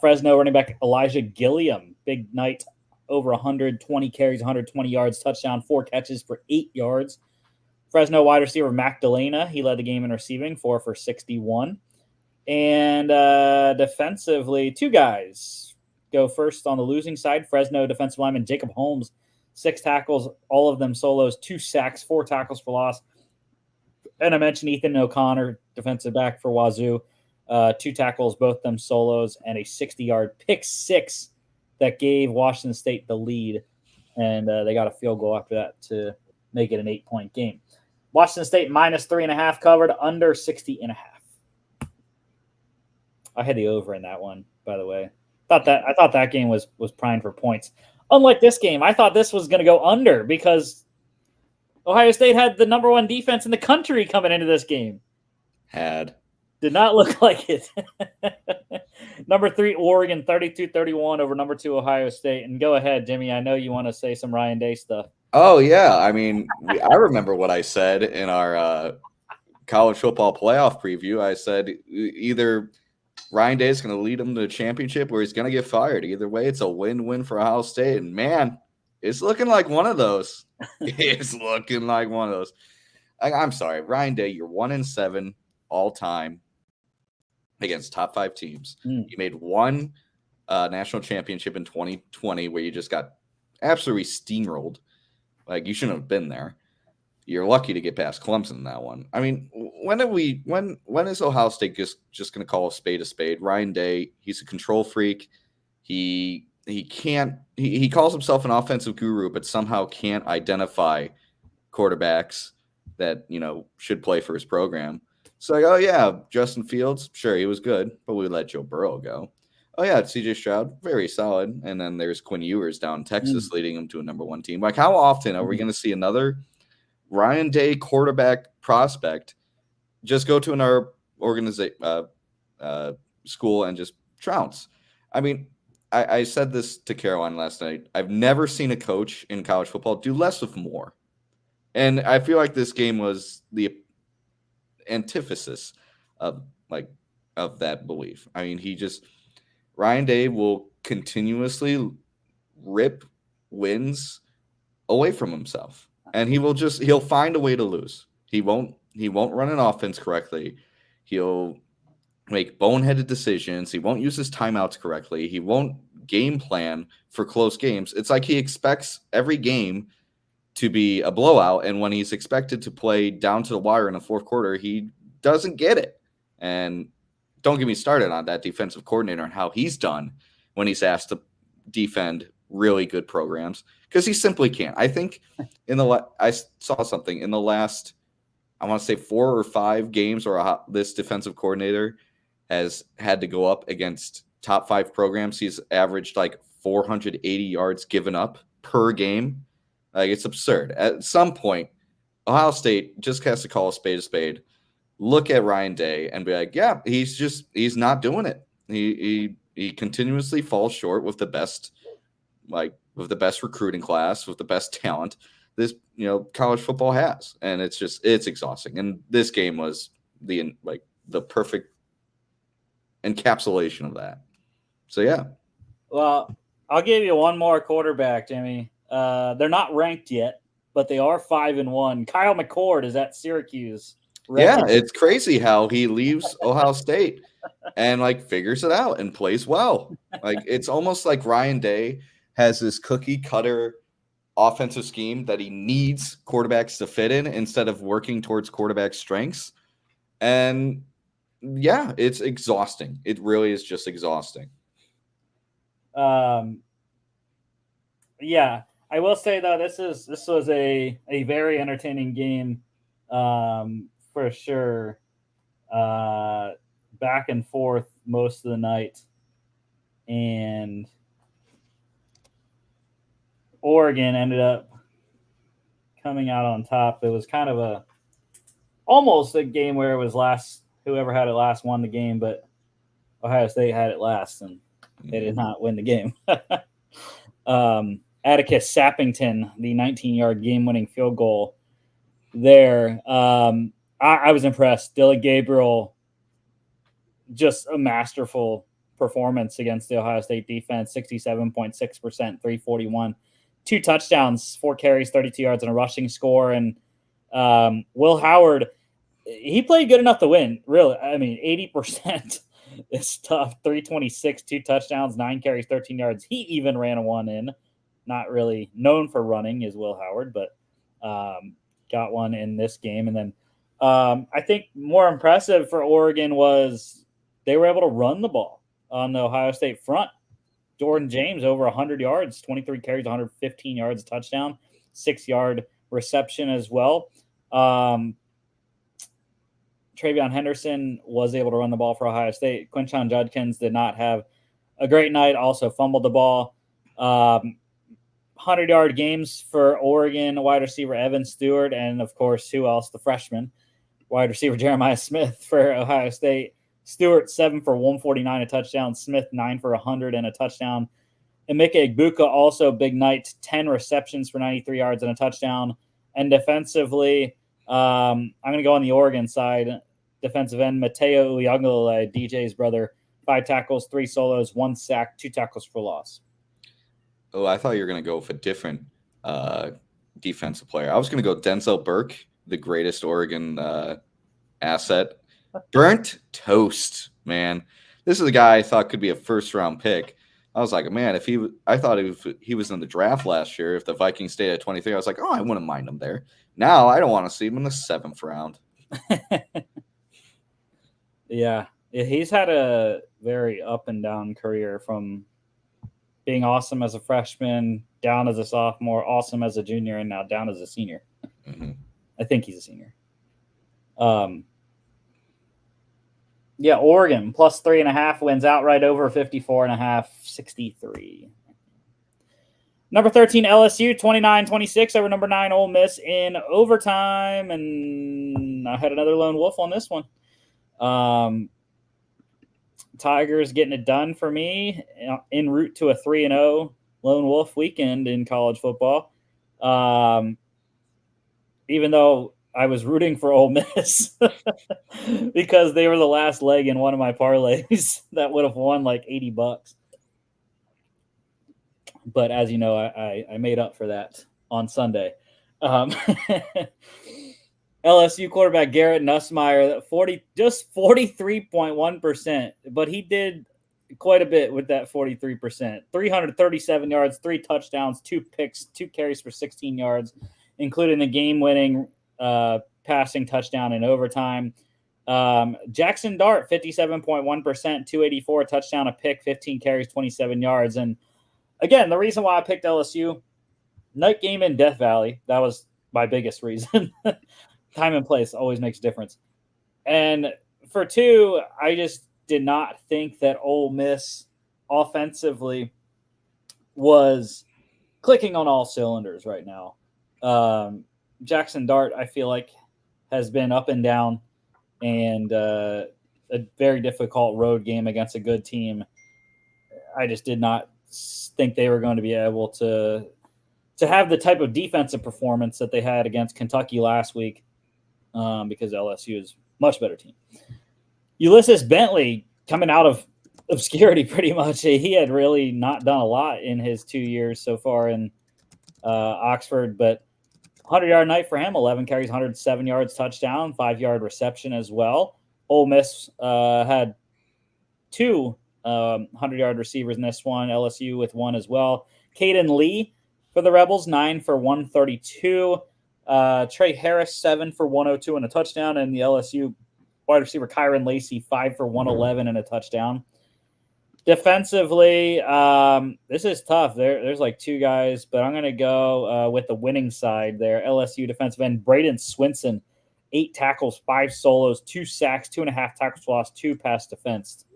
Fresno running back Elijah Gilliam, big night, over 120 carries, 120 yards, touchdown, 4 catches for 8 yards. Fresno wide receiver Mac Delana, he led the game in receiving, 4 for 61. And defensively, 2 guys go first on the losing side. Fresno defensive lineman Jacob Holmes, 6 tackles, all of them solos, 2 sacks, 4 tackles for loss. And I mentioned Ethan O'Connor, defensive back for Wazoo, 2 tackles, both of them solos, and a 60-yard pick 6 that gave Washington State the lead. And they got a field goal after that to make it an 8-point game. Washington State minus 3.5 covered, under 60.5. I had the over in that one, by the way. I thought that game was primed for points. Unlike this game, I thought this was going to go under because Ohio State had the number 1 defense in the country coming into this game. Did not look like it. Number 3, Oregon, 32-31 over number 2, Ohio State. And go ahead, Jimmy. I know you want to say some Ryan Day stuff. Oh, yeah. I mean, I remember what I said in our college football playoff preview. I said either Ryan Day is going to lead them to the championship or he's going to get fired. Either way, it's a win-win for Ohio State. And, man, it's looking like one of those. It's looking like one of those. I'm sorry. Ryan Day, you're 1-7 all time against top 5 teams. You made 1 national championship in 2020 where you just got absolutely steamrolled. Like, you shouldn't have been there. you're lucky to get past Clemson in that one. I mean, when is Ohio State just going to call a spade? Ryan Day, he's a control freak. He calls himself an offensive guru, but somehow can't identify quarterbacks that should play for his program. It's like, oh yeah, Justin Fields, sure, he was good, but we let Joe Burrow go. Oh yeah, CJ Stroud, very solid. And then there's Quinn Ewers down in Texas leading him to a #1 team. Like, how often are we going to see another Ryan Day quarterback prospect just go to another school and just trounce? I mean, I said this to Caroline last night. I've never seen a coach in college football do less with more. And I feel like this game was the antithesis of that belief. I mean, Ryan Day will continuously rip wins away from himself. And he'll find a way to lose. He won't run an offense correctly. He'll make boneheaded decisions. He won't use his timeouts correctly. He won't game plan for close games. It's like he expects every game to be a blowout, and when he's expected to play down to the wire in the fourth quarter, he doesn't get it. And don't get me started on that defensive coordinator and how he's done when he's asked to defend really good programs, because he simply can't. I think I saw something in the last, I want to say 4 or 5 games where this defensive coordinator has had to go up against top 5 programs. He's averaged like 480 yards given up per game. Like, it's absurd. At some point, Ohio State just has to call a spade, look at Ryan Day and be like, yeah, he's not doing it. He continuously falls short with the best recruiting class, with the best talent this college football has. And it's exhausting. And this game was the perfect encapsulation of that. So yeah. Well, I'll give you one more quarterback, Jimmy. They're not ranked yet, but they are 5-1. Kyle McCord is at Syracuse. Yeah, it's crazy how he leaves Ohio State and figures it out and plays well. It's almost like Ryan Day has this cookie cutter offensive scheme that he needs quarterbacks to fit in instead of working towards quarterback strengths. And yeah, it's exhausting. It really is just exhausting. Yeah. I will say though, this was a very entertaining game, for sure. Back and forth most of the night, and Oregon ended up coming out on top. It was kind of almost a game where it was whoever had it last won the game, but Ohio State had it last, and they did not win the game. Atticus Sappington, the 19-yard game-winning field goal there. I was impressed. Dylan Gabriel, just a masterful performance against the Ohio State defense, 67.6%, 341. 2 touchdowns, 4 carries, 32 yards, and a rushing score. And Will Howard, he played good enough to win, really. I mean, 80% is tough. 326, 2 touchdowns, 9 carries, 13 yards. He even ran a one in. Not really known for running is Will Howard, but got one in this game. And then I think more impressive for Oregon was they were able to run the ball on the Ohio State front. Jordan James over 100 yards, 23 carries, 115 yards, a touchdown, 6-yard reception as well. TreVeyon Henderson was able to run the ball for Ohio State. Quinshon Judkins did not have a great night, also fumbled the ball. 100-yard games for Oregon, wide receiver Evan Stewart, and, of course, who else? The freshman, wide receiver Jeremiah Smith for Ohio State. Stewart, 7 for 149, a touchdown. Smith, 9 for 100 and a touchdown. Emeka Egbuka, also big night, 10 receptions for 93 yards and a touchdown. And defensively, I'm going to go on the Oregon side. Defensive end, Mateo Uyunglele, DJ's brother, 5 tackles, 3 solos, 1 sack, 2 tackles for loss. Oh, I thought you were going to go with a different defensive player. I was going to go Denzel Burke, the greatest Oregon asset. Burnt toast, man. This is a guy I thought could be a first-round pick. I was like, man, I thought if he was in the draft last year, if the Vikings stayed at 23, I was like, oh, I wouldn't mind him there. Now I don't want to see him in the 7th round. Yeah, he's had a very up and down career, from being awesome as a freshman, down as a sophomore, awesome as a junior, and now down as a senior. Mm-hmm. I think he's a senior. Yeah, Oregon plus 3.5 wins outright over 54.5, 63. Number 13, LSU, 29-26 over number 9, Ole Miss in overtime. And I had another lone wolf on this one. Tigers getting it done for me en route to a 3-0 lone wolf weekend in college football. Even though I was rooting for Ole Miss because they were the last leg in one of my parlays that would have won like $80. But as you know, I made up for that on Sunday. LSU quarterback Garrett Nussmeier, 43.1%, but he did quite a bit with that 43%. 337 yards, 3 touchdowns, 2 picks, 2 carries for 16 yards, including the game-winning passing touchdown in overtime. Jackson Dart, 57.1%, 284, touchdown, a pick, 15 carries, 27 yards. And again, the reason why I picked LSU, night game in Death Valley, that was my biggest reason. Time and place always makes a difference. And for 2, I just did not think that Ole Miss offensively was clicking on all cylinders right now. Jackson Dart, I feel like, has been up and down, and a very difficult road game against a good team. I just did not think they were going to be able to have the type of defensive performance that they had against Kentucky last week, because LSU is a much better team. Ulysses Bentley, coming out of obscurity pretty much. He had really not done a lot in his 2 years so far in Oxford, but 100-yard night for him, 11 carries, 107 yards, touchdown, 5-yard reception as well. Ole Miss had 2 100-yard receivers in this one, LSU with 1 as well. Caden Lee for the Rebels, 9 for 132. Trey Harris, 7 for 102 and a touchdown. And the LSU wide receiver Kyron Lacey, 5 for 111 and a touchdown. Defensively, this is tough. There's like 2 guys, but I'm going to go with the winning side there. LSU defensive end Braden Swinson, 8 tackles, 5 solos, 2 sacks, 2.5 tackles lost, 2 pass defense.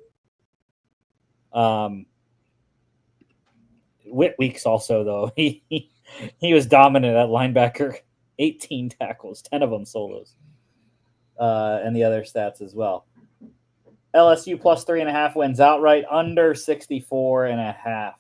Whit Weeks also, though, he was dominant at linebacker, 18 tackles, 10 of them solos, and the other stats as well. LSU plus 3.5 wins outright, under 64.5.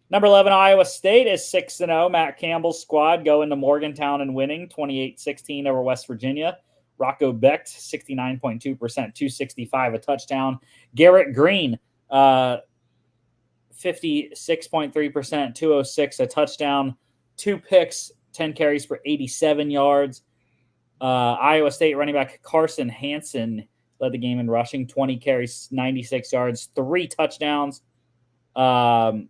Number 11, Iowa State is 6-0. Matt Campbell's squad going to Morgantown and winning 28-16 over West Virginia. Rocco Becht, 69.2%, 265, a touchdown. Garrett Green, 56.3%, 206, a touchdown. 2 picks, 10 carries for 87 yards. Iowa State running back Carson Hansen led the game in rushing, 20 carries, 96 yards, 3 touchdowns. 2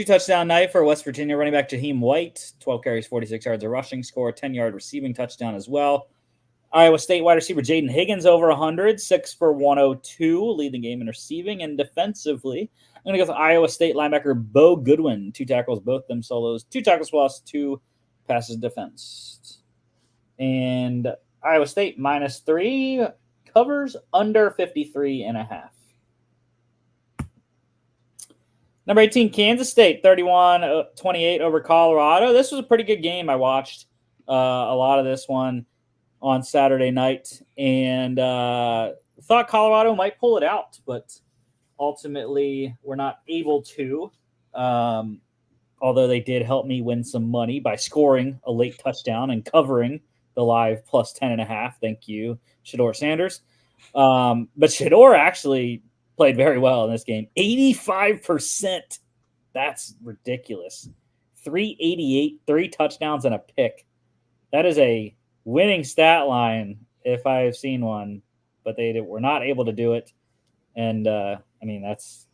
touchdown night for West Virginia running back Jaheim White, 12 carries, 46 yards of rushing score, 10-yard receiving touchdown as well. Iowa State wide receiver Jaden Higgins over 100, 6 for 102, lead the game in receiving. And defensively, I'm going to go with Iowa State linebacker Bo Goodwin, 2 tackles, both them solos, 2 tackles lost, 2 passes defense. And Iowa State minus 3 covers under 53.5. Number 18, Kansas State, 31-28 over Colorado. This was a pretty good game. I watched a lot of this one on Saturday night and thought Colorado might pull it out, but ultimately we're not able to, although they did help me win some money by scoring a late touchdown and covering the live plus 10.5. Thank you, Shedeur Sanders. But Shedeur actually played very well in this game. 85%. That's ridiculous. 388, 3 touchdowns and a pick. That is a winning stat line if I've seen one. but they were not able to do it. And I mean, it's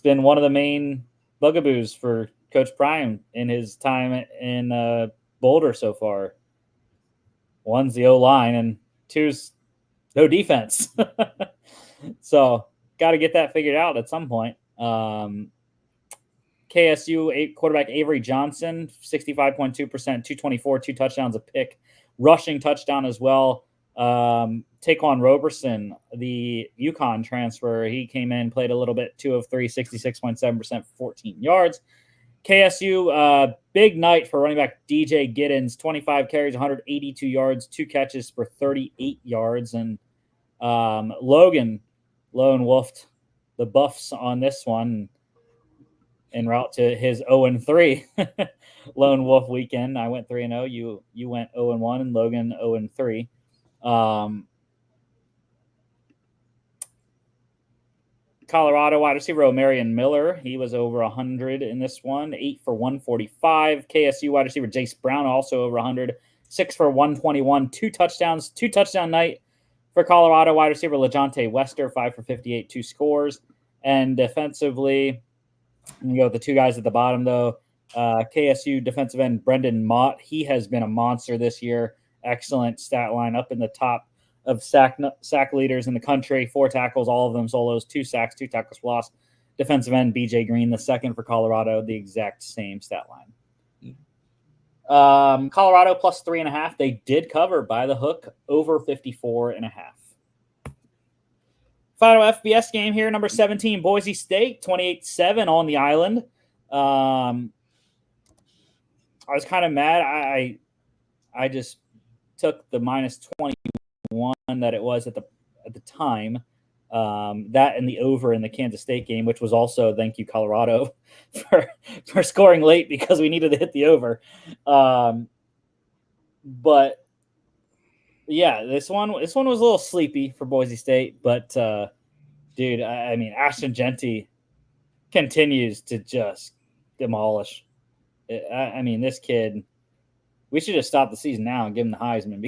been one of the main bugaboos for Coach Prime in his time in Boulder so far. One's the O-line, and two's no defense. So got to get that figured out at some point. KSU quarterback Avery Johnson, 65.2%, 224, 2 touchdowns, a pick, rushing touchdown as well. Taquan Roberson, the UConn transfer, he came in, played a little bit, 2 of 3, 66.7%, 14 yards. KSU, big night for running back DJ Giddens, 25 carries, 182 yards, 2 catches for 38 yards. And Logan lone wolfed the Buffs on this one en route to his 0-3 lone wolf weekend. I went 3-0. You went 0-1, and Logan 0-3. Colorado wide receiver O'Marion Miller, he was over 100 in this one, 8 for 145. KSU wide receiver Jace Brown, also over 100, 6 for 121, 2 touchdowns, 2 touchdown night for Colorado wide receiver LeJonte Wester, 5 for 58, 2 scores. And defensively, you go with the 2 guys at the bottom, though. KSU defensive end Brendan Mott, he has been a monster this year. Excellent stat line, up in the top of sack leaders in the country. 4 tackles, all of them solos, 2 sacks, 2 tackles for loss. Defensive end BJ Green, the second for Colorado, the exact same stat line. Colorado plus 3.5. They did cover by the hook, over 54.5. Final FBS game here, number 17, Boise State, 28-7 on the island. I was kind of mad. I just took the minus 21 that it was at the time. That and the over in the Kansas State game, which was also thank you Colorado for scoring late because we needed to hit the over. But yeah, this one was a little sleepy for Boise State, but dude, I mean, Ashton Genty continues to just demolish. I mean, this kid, we should have stopped the season now and give him the Heisman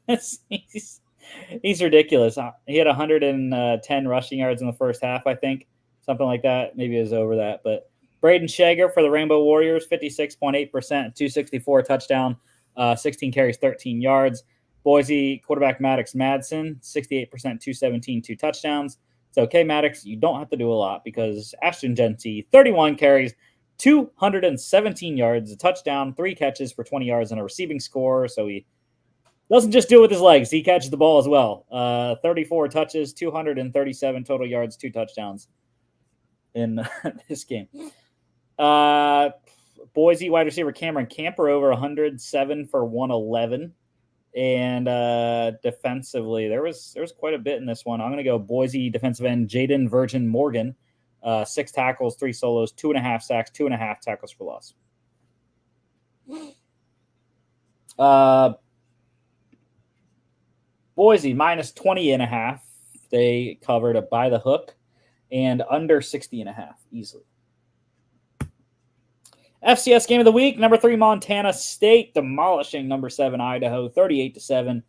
because he's ridiculous. He had 110 rushing yards in the first half, I think, something like that. Maybe it was over that. But Braden Shager for the Rainbow Warriors, 56.8%, 264 touchdown, 16 carries, 13 yards. Boise quarterback Maddox Madsen, 68%, 217, 2 touchdowns. It's okay, Maddox. You don't have to do a lot because Ashton Genty, 31 carries, 217 yards, a touchdown, 3 catches for 20 yards, and a receiving score. So he doesn't just do it with his legs. He catches the ball as well. 34 touches, 237 total yards, 2 touchdowns in this game. Boise wide receiver Cameron Camper over 107 for 111. And defensively, there was quite a bit in this one. I'm going to go Boise defensive end Jaden Virgin Morgan, 6 tackles, 3 solos, 2.5 sacks, 2.5 tackles for loss. Boise minus 20.5. They covered a by the hook and under 60.5 easily. FCS game of the week, number 3 Montana State demolishing number 7 Idaho, 38-7.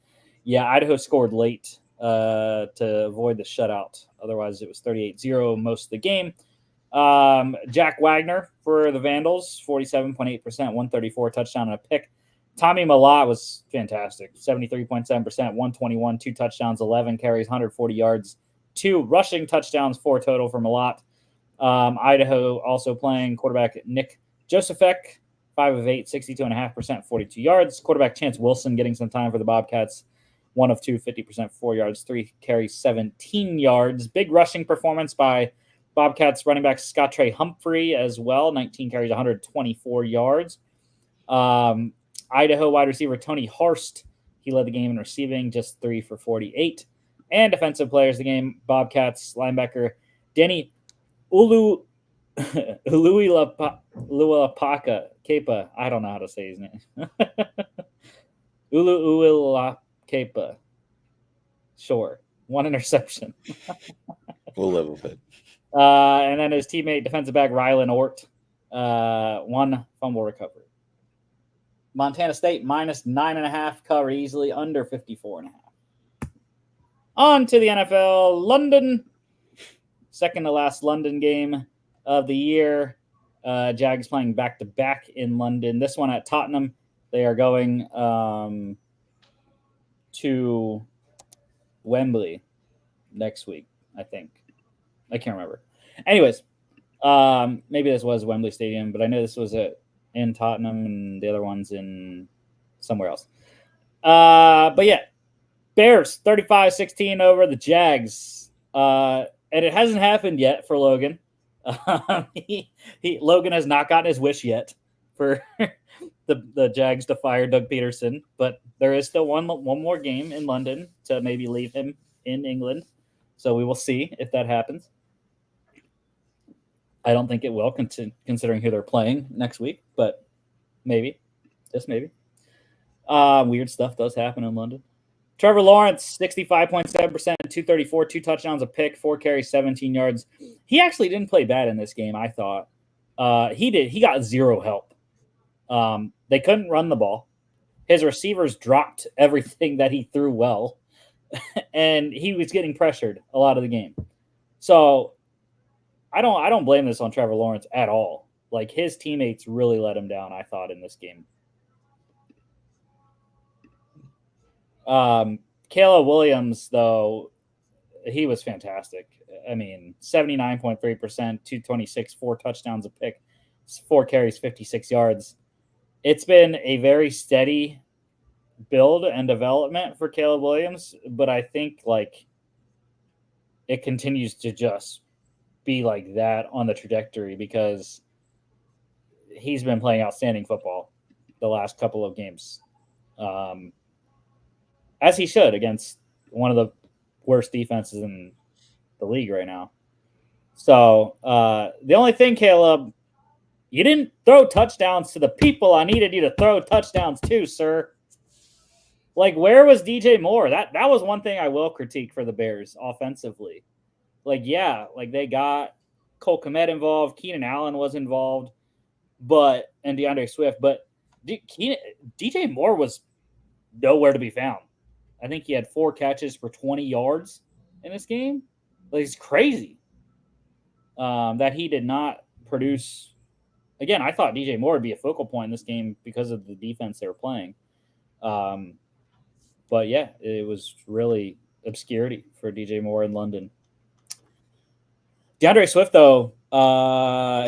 Yeah, Idaho scored late to avoid the shutout. Otherwise, it was 38-0 most of the game. Jack Wagner for the Vandals, 47.8%, 134 touchdown and a pick. Tommy Malott was fantastic, 73.7%, 121, 2 touchdowns, 11 carries, 140 yards, 2 rushing touchdowns, 4 total for Malott. Idaho also playing quarterback Nick Josephek, 5 of 8, 62.5%, 42 yards. Quarterback Chance Wilson getting some time for the Bobcats, 1 of 2, 50%, 4 yards, 3 carries, 17 yards. Big rushing performance by Bobcats running back Scott Trey Humphrey as well, 19 carries, 124 yards. Idaho wide receiver Tony Harst, he led the game in receiving, just 3 for 48. And defensive players of the game, Bobcats linebacker Denny Uluilapaka Kepa. I don't know how to say his name. Uluilapaka. Sure. 1 interception. We'll live with it. And then his teammate, defensive back Rylan Ort, 1 fumble recovery. Montana State minus 9.5 cover easily, under 54.5. On to the NFL. London, second to last London game of the year. Jags playing back-to-back in London. This one at Tottenham. They are going to Wembley next week, I think. I can't remember. Anyways, maybe this was Wembley Stadium, but I know this was in Tottenham and the other one's in somewhere else. But yeah, Bears 35-16 over the Jags. And it hasn't happened yet for Logan. Logan has not gotten his wish yet for the Jags to fire Doug Peterson, but there is still one more game in London to maybe leave him in England. So we will see if that happens. I don't think it will, considering who they're playing next week, but maybe, just maybe. Weird stuff does happen in London. Trevor Lawrence, 65.7%, 234, 2 touchdowns, a pick, 4 carries, 17 yards. He actually didn't play bad in this game, I thought. He got zero help. They couldn't run the ball. His receivers dropped everything that he threw well, and he was getting pressured a lot of the game. So I don't blame this on Trevor Lawrence at all. Like, his teammates really let him down, I thought, in this game. Caleb Williams, though, he was fantastic. I mean, 79.3%, 226, 4 touchdowns, a pick, 4 carries, 56 yards. It's been a very steady build and development for Caleb Williams, but I think, like, it continues to just be like that on the trajectory because he's been playing outstanding football the last couple of games. As he should, against one of the worst defenses in the league right now. So the only thing, Caleb, you didn't throw touchdowns to the people I needed you to throw touchdowns to, sir. Like, where was DJ Moore? That was one thing I will critique for the Bears offensively. Like, yeah, like they got Cole Kmet involved, Keenan Allen was involved, and DeAndre Swift, but DJ Moore was nowhere to be found. I think he had 4 catches for 20 yards in this game. Like, it's crazy that he did not produce. Again, I thought DJ Moore would be a focal point in this game because of the defense they were playing. But yeah, it was really obscurity for DJ Moore in London. DeAndre Swift, though,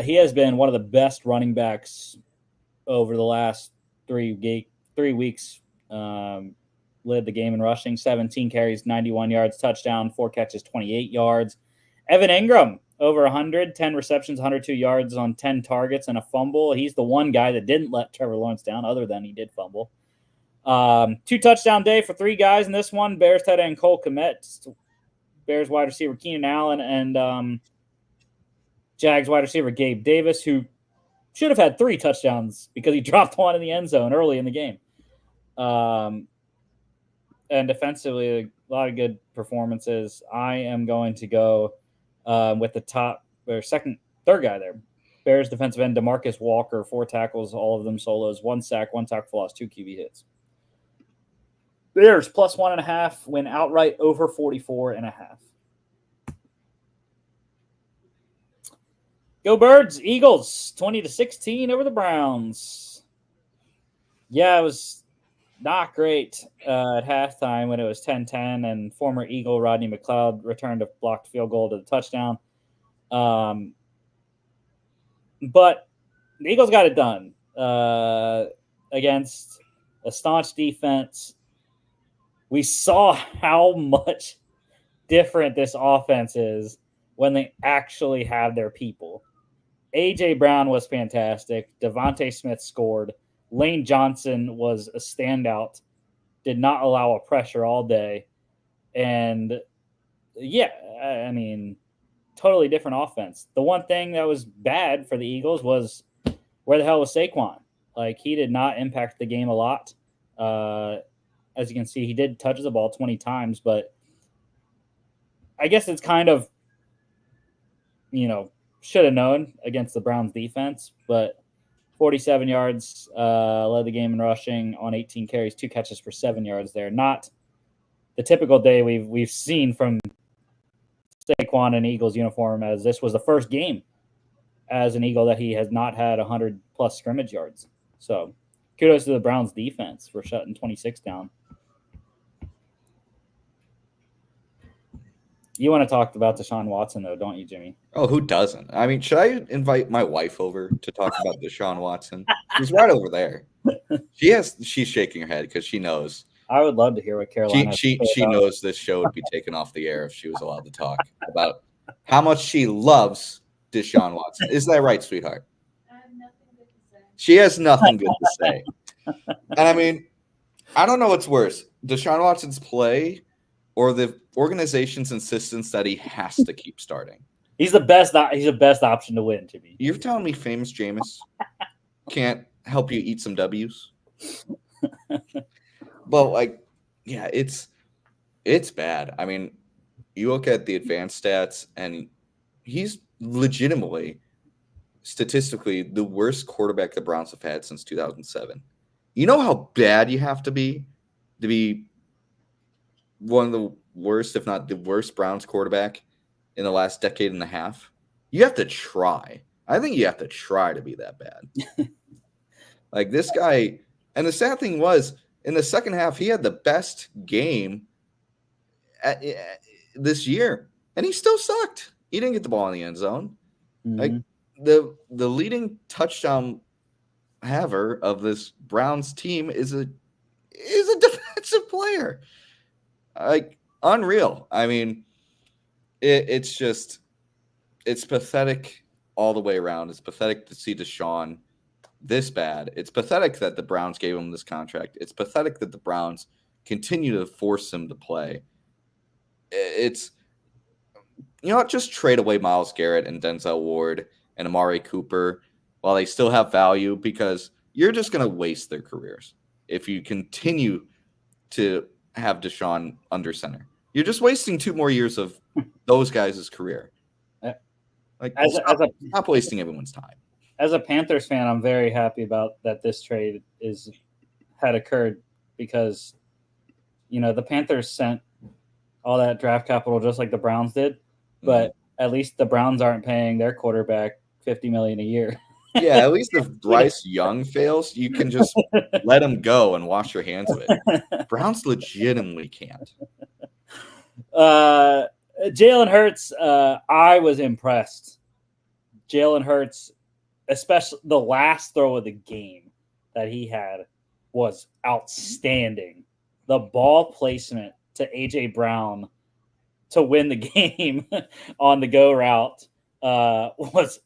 he has been one of the best running backs over the last 3 weeks. Led the game in rushing, 17 carries, 91 yards, touchdown, 4 catches, 28 yards. Evan Ingram, over 100, 10 receptions, 102 yards on 10 targets and a fumble. He's the one guy that didn't let Trevor Lawrence down, other than he did fumble. 2 touchdown day for 3 guys in this one. Bears tight end Cole Kmet, Bears wide receiver Keenan Allen, and Jags wide receiver Gabe Davis, who should have had 3 touchdowns because he dropped one in the end zone early in the game. And defensively, a lot of good performances. I am going to go with the third guy there. Bears defensive end DeMarcus Walker, 4 tackles, all of them solos, 1 sack, 1 tackle for loss, 2 QB hits. Bears plus 1.5 win outright over 44.5. Go Birds, Eagles 20-16 over the Browns. Yeah, it was not great at halftime when it was 10-10 and former Eagle Rodney McLeod returned a blocked field goal to the touchdown. But the Eagles got it done against a staunch defense. We saw how much different this offense is when they actually have their people. A.J. Brown was fantastic. Devontae Smith scored. Lane Johnson was a standout, did not allow a pressure all day. And, yeah, I mean, totally different offense. The one thing that was bad for the Eagles was where the hell was Saquon? Like, he did not impact the game a lot. As you can see, he did touch the ball 20 times, but I guess it's kind of, should have known against the Browns defense, but 47 yards, led the game in rushing on 18 carries, 2 catches for 7 yards there. Not the typical day we've seen from Saquon in Eagles uniform, as this was the first game as an Eagle that he has not had 100-plus scrimmage yards. So kudos to the Browns defense for shutting 26 down. You want to talk about Deshaun Watson, though, don't you, Jimmy? Oh, who doesn't? I mean, should I invite my wife over to talk about Deshaun Watson? She's right over there. She's shaking her head because she knows. I would love to hear what Carolina. She knows this show would be taken off the air if she was allowed to talk about how much she loves Deshaun Watson. Is that right, sweetheart? I have nothing good to say. She has nothing good to say. And I mean, I don't know what's worse, Deshaun Watson's play or the organization's insistence that he has to keep starting. He's the best option to win, to me. You're telling me famous Jameis can't help you eat some W's? But like, yeah, it's bad. I mean, you look at the advanced stats, and he's legitimately, statistically, the worst quarterback the Browns have had since 2007. You know how bad you have to be one of the worst, if not the worst, Browns quarterback in the last decade and a half? You have to try. I think you have to try to be that bad. Like this guy, and the sad thing was, in the second half, he had the best game this year, and he still sucked. He didn't get the ball in the end zone. Mm-hmm. Like the leading touchdown haver of this Browns team is a defensive player. Like unreal. I mean, it's pathetic all the way around. It's pathetic to see Deshaun this bad. It's pathetic that the Browns gave him this contract. It's pathetic that the Browns continue to force him to play. It's, just trade away Myles Garrett and Denzel Ward and Amari Cooper while they still have value, because you're just going to waste their careers if you continue to have Deshaun under center. You're just wasting 2 more years of those guys' career. Like, stop wasting everyone's time. As a Panthers fan, I'm very happy about that this trade had occurred, because, the Panthers sent all that draft capital just like the Browns did, but at least the Browns aren't paying their quarterback $50 million a year. Yeah, at least if Bryce Young fails, you can just let him go and wash your hands of it. Browns legitimately can't. Jalen Hurts, I was impressed. Jalen Hurts, especially the last throw of the game that he had, was outstanding. The ball placement to A.J. Brown to win the game on the go route was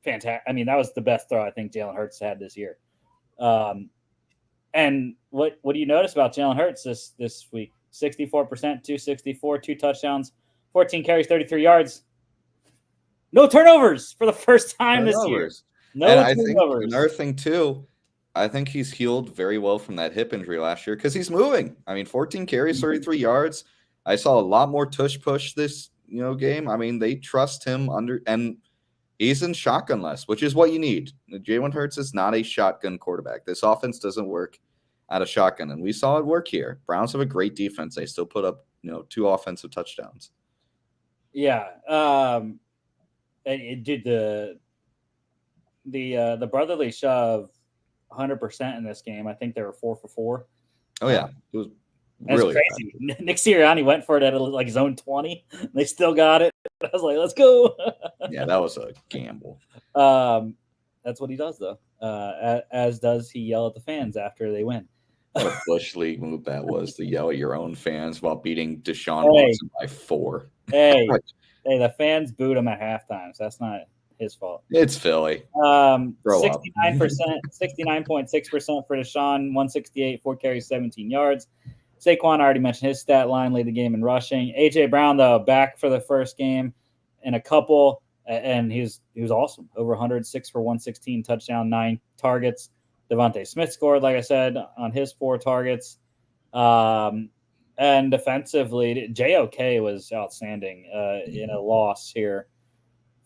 fantastic. I mean, that was the best throw I think Jalen Hurts had this year. And what do you notice about Jalen Hurts this week? 64%, 264, 2 touchdowns, 14 carries, 33 yards. No turnovers for the first time this year. No and turnovers. I think another thing too, I think he's healed very well from that hip injury last year because he's moving. I mean, 14 carries, 33 yards. I saw a lot more tush push this game. I mean, they trust him and he's in shotgun less, which is what you need. Jalen Hurts is not a shotgun quarterback. This offense doesn't work out of shotgun, and we saw it work here. Browns have a great defense. They still put up 2 offensive touchdowns. Yeah. It did the brotherly shove 100% in this game. I think they were 4 for 4. Oh yeah, it was really crazy. Nick Sirianni went for it at like his own 20. They still got it. I was like, let's go. Yeah, that was a gamble. That's what he does though. As does he yell at the fans after they win. What a Bush League move that was, to yell at your own fans while beating Deshaun Watson by 4. Hey, the fans booed him at halftime, so that's not his fault. It's Philly. 69%, 69.6% for Deshaun, 168, 4 carries, 17 yards. Saquon, I already mentioned his stat line, lead the game in rushing. A.J. Brown, though, back for the first game in a couple, and he was awesome. Over 106 for 116, touchdown, 9 targets. Devontae Smith scored, like I said, on his 4 targets. And defensively, JOK was outstanding in a loss here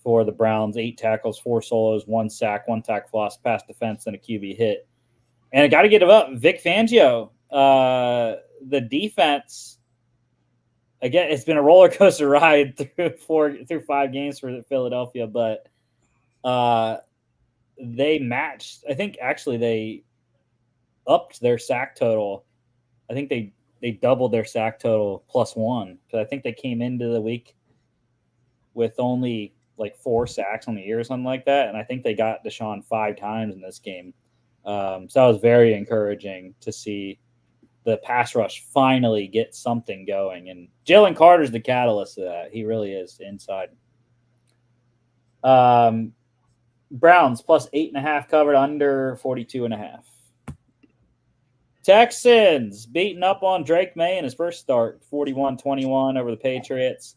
for the Browns. 8 tackles, 4 solos, 1 sack, 1 tackle for loss, pass defense, and a QB hit. And I got to give up Vic Fangio. The defense again, it's been a roller coaster ride through 5 games for Philadelphia, but they matched. I think actually they upped their sack total. I think they doubled their sack total +1 because I think they came into the week with only like 4 sacks on the year or something like that, and I think they got Deshaun 5 times in this game. So that was very encouraging to see the pass rush finally get something going, and Jalen Carter's the catalyst of that. He really is inside. Browns +8.5 covered, under 42.5. Texans beating up on Drake May in his first start, 41-21 over the Patriots.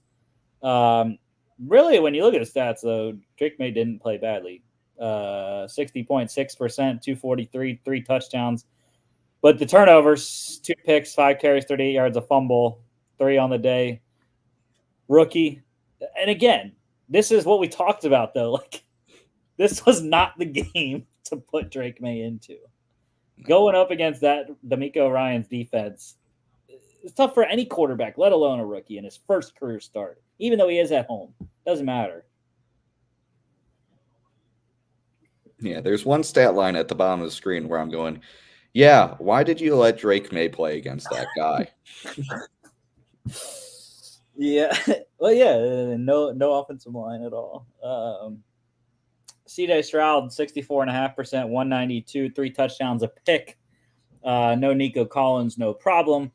Really, when you look at the stats, though, Drake May didn't play badly. 60.6%, 243, 3 touchdowns. But the turnovers, 2 picks, 5 carries, 38 yards, a fumble, 3 on the day. Rookie. And again, this is what we talked about, though. Like, this was not the game to put Drake May into. Going up against that D'Amico Ryans defense, it's tough for any quarterback, let alone a rookie in his first career start, even though he is at home. Doesn't matter. Yeah, there's one stat line at the bottom of the screen where I'm going, yeah, why did you let Drake May play against that guy? Yeah. Well, yeah, no offensive line at all. CJ Stroud, 64.5%, 192, 3 touchdowns, a pick. No Nico Collins, no problem.